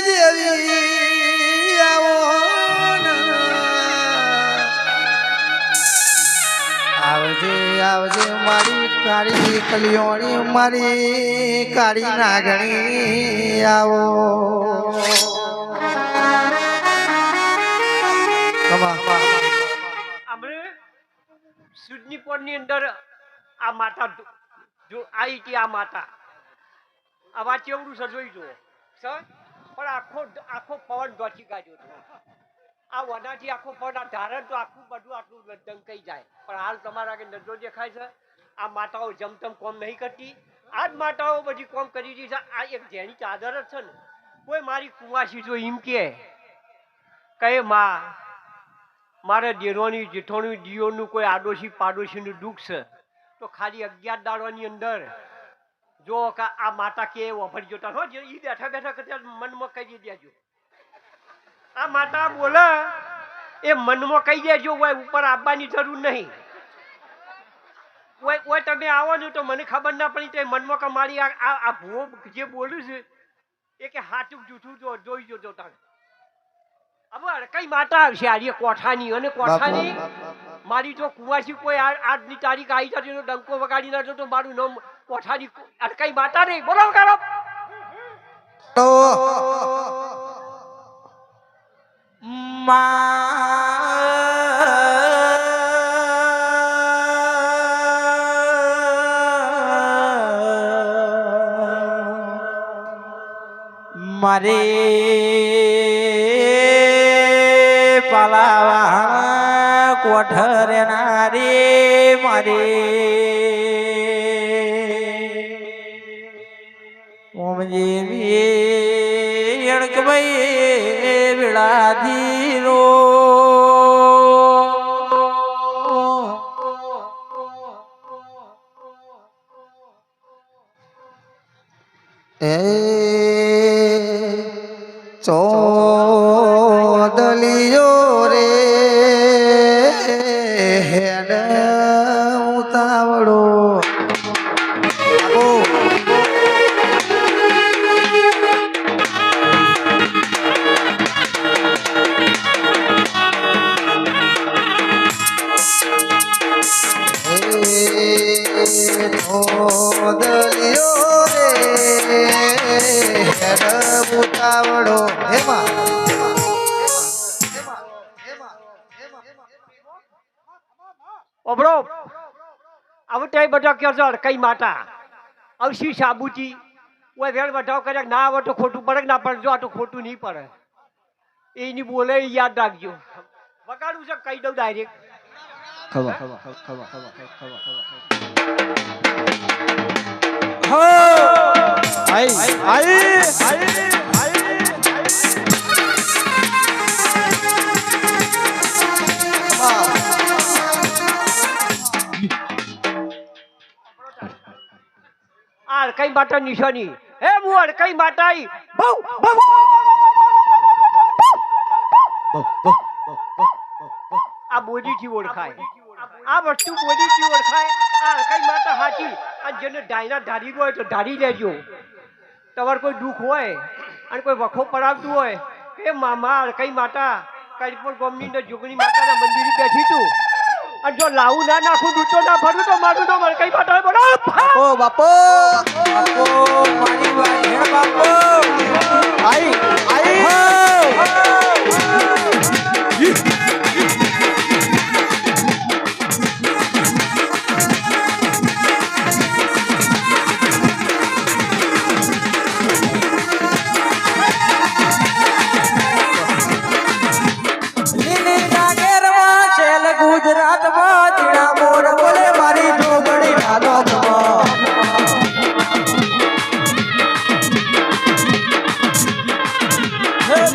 દેવી આવો ને આવજે આવજે મારી કાળી કલિયોણી મારી કાળી નાગણી આવો આપણે સુજની પોળની અંદર આ માતા જો આવી હતી. આ માતા આવા ચેવડું સજોઈ જુઓ સર, પણ આખો આખો પવન ધોચી કાઢ્યો હતો. આ વનાથી આખો પવન આ ધારણ તો આખું બધું આટલું ડંકાઈ જાય. પણ હાલ તમારા આગળ નજરો દેખાય છે. આ માતાઓ જમતમ કોમ નહીં કરતી. આ જ માતાઓ બધી કોમ કરી રહી છે. આ એક જેની ચાદર જ છે ને, કોઈ મારી કુવાસી જો એમ કે માં મારે દેરોની જેઠોણી દિયોનું કોઈ આડોશી પાડોશીનું દુઃખ છે તો ખાલી 11 દાડોની અંદર જો આ માતા કે વફર જોતા હો, એ બેઠા બેઠા કરતા મનમાં કહી દેજો. આ માતા બોલે એ મનમાં કહી દેજો, હોય ઉપર આવવાની જરૂર નહીં. ઓય તમે આવો ને તો મને ખબર ના પડી તો મનમાં કે મારી આ ભૂવો જે બોલું છે એ કે હાચું જૂઠું જોઈ જોજો તારે. હવે કઈ માતા આવશે આર્ય કોઠાની, અને કોઠાની મારી જો કુવાસી કોઈ આજની તારીખ આવી જશે તો ડંકો વગાડી નાખજો તો મારું નામ કોઠાની કઈ માતા નહીં. બોલો કરો મારે પાલાવા કોઠરે નારી મારે ઓમજી અણકભાઈ વિળાધીરો ચોદલિયો રે હેડ ઉતાવળો ચોદલિયો રે હેડ ઉતાવળો હેમાં ઓબળો આવું તો બધા કહો છો કઈ માતા અવશી સાબુજી ઓય વેળ બધાવ કરે ના આવે તો ખોટું પડે ના પડે. જો આ તો ખોટું નહીં પડે એની બોલે યાદ રાખજો. વગાડું છે કહી દઉં ડાયરેક્ટ. ખબર કઈ માતા નિશાની હે મુઅર કઈ માતા આઈ બહુ બહુ આ બોડીથી ઓળખાય. આ વસ્તુ બોડીથી ઓળખાય. આ કઈ માતા હાચી. અને જેને ડાયના ધારી હોય તો ધારી લેજો. તમારે કોઈ દુઃખ હોય અને કોઈ વખો પડાવતું હોય એ મામા કઈ માતા કઈપુર ગામની અંદર જોગણી માતાના મંદિરે બેઠી તું અને જો લાવું ના નાખું દૂધ તો ના ભરું તો મારું તો મરકઈ પાટો બોલો બાપો બાપો બાપો મારી વાત હે બાપો આઈ ગુજરાતમાં જીણા મોર બોલે મારી જોગણી ના લોકમાં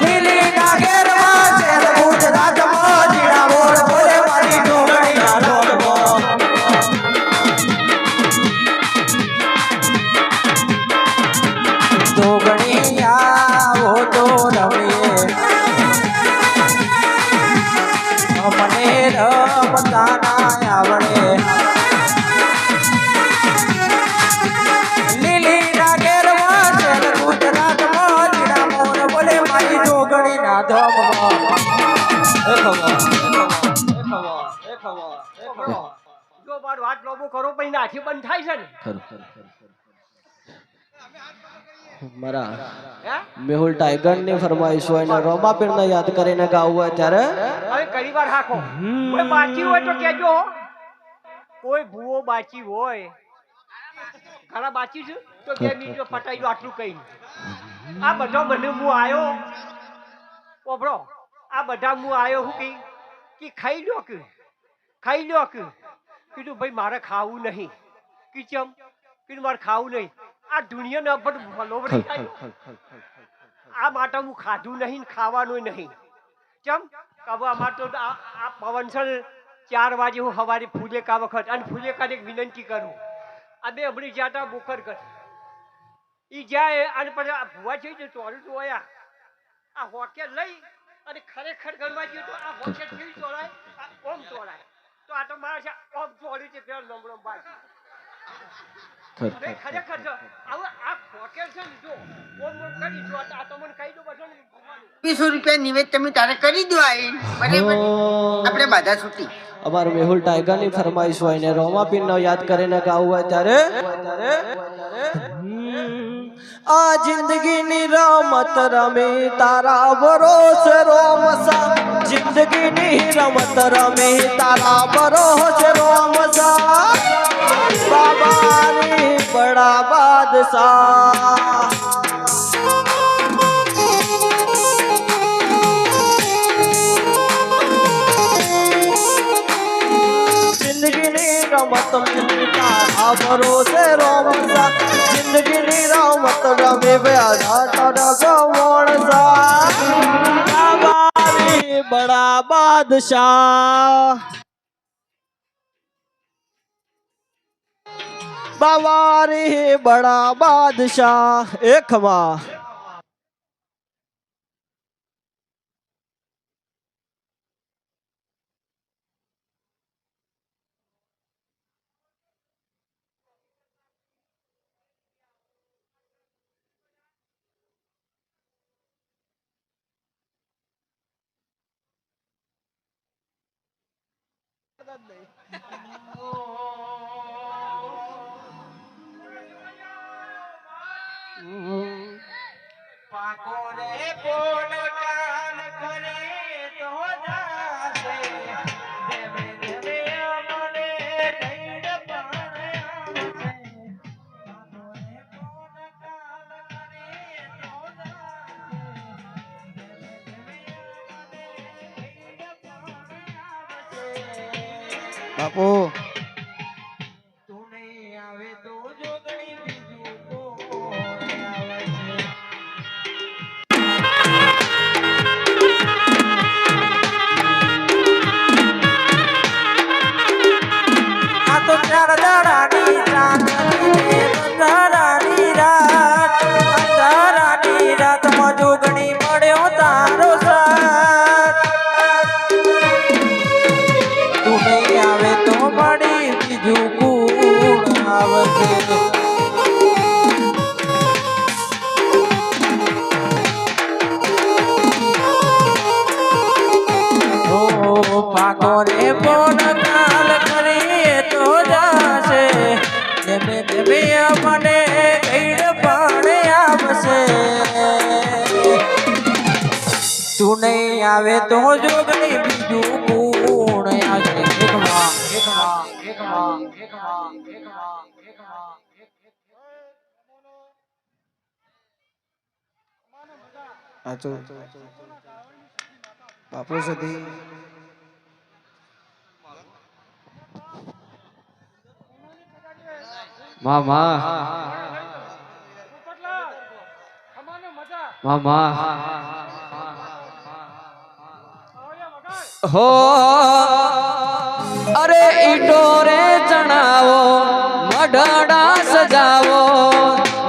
લીલી નાગેરમાં શેર ગુજરાતમાં જીણા મોર બોલે મારી જોગણી ના લોકમાં જોગણી આવો તો રમીએ મને રમતા ના આવડે લીલી નાગેરમાં શેર ગુજરાતમાં જીણા મોર બોલે મારી જોગણી ના ધમમાં જો મારું હાથ લોબો કરો પછી નાથી બંધ થાય છે ને મારા હે મેહુલ ટાઈગર ની ફરમાઈશ હોય ને રોમાપીર ને યાદ કરીને ગાવું હોય ત્યારે હવે ઘણી વાર હાકો કોઈ બાચી હોય તો કેજો કોઈ ભૂવો બાચી હોય ઘણા બાચી છે તો 2 મિનિટ પટાઈ દો આટલું કઈ આ બધો મને હું આયો ઓબરો આ બધા હું આયો હું કે ખાઈ લો કે કીધું ભાઈ મારે ખાવું નહીં કીધું મારે ખાવું નહીં આ દુનિયાને પર ભલોવડી થાય આ માટે હું ખાધું નહીં ખાવાનું નહીં કેમ કબ અમાર તો આ પવનસલ 4 વાગે હું સવારે ફૂલેકા વખત અને ફૂલેકાને એક વિનંતી કરું આ બે હમણાં જ્યાં તા બોકર કર ઈ જાય અને પછી આ ભુવા છે જે ચોરું જોયા આ હોકે લઈ અને ખરેખર ગણવા જોઈએ તો આ હોકે કેવી ચોરાય આ ઓમ ચોરાય તો આ તો મારા છે ઓમ ચોરી છે પેલો લમડો બાજી ખરેખર જો આ હોકે છે ને જો ઓમ કરી જો આ તો મને કહી દો બધો ને 20 રૂપિયા નિવેદ તમે તારે કરી દો આઈ બરાબર આપણે બાધા છૂટી અમાર મેહુલ ટાઈગર ની ફરમાઈશ હોય ને રોમાપીર નો યાદ કરીને ગાવું હોય ત્યારે આ જિંદગી ની રમત રમે તારા ભરોસે રોમસા જિંદગી ની રમત રમે તારા ભરોસે રોમસા બાબા રે બડા બાદશાહ रमत तारा भरोसे रोमसा जिंदगी नी रमत रमे ब्याजा तारा गवणसा बाबारी बड़ा बादशाह बाबारी बड़ा बादशाह एक माँ बापू पाकोरे बोल તું નહીં આવે તો જોગણી બીજું કોણ આવશે બાપુ સુધી મામા મામા હો અરે ઈટો રે ચણાવો મઢડા સજાવો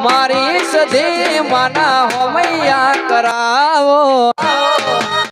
મારી સધી માના હોમૈયા કરાવો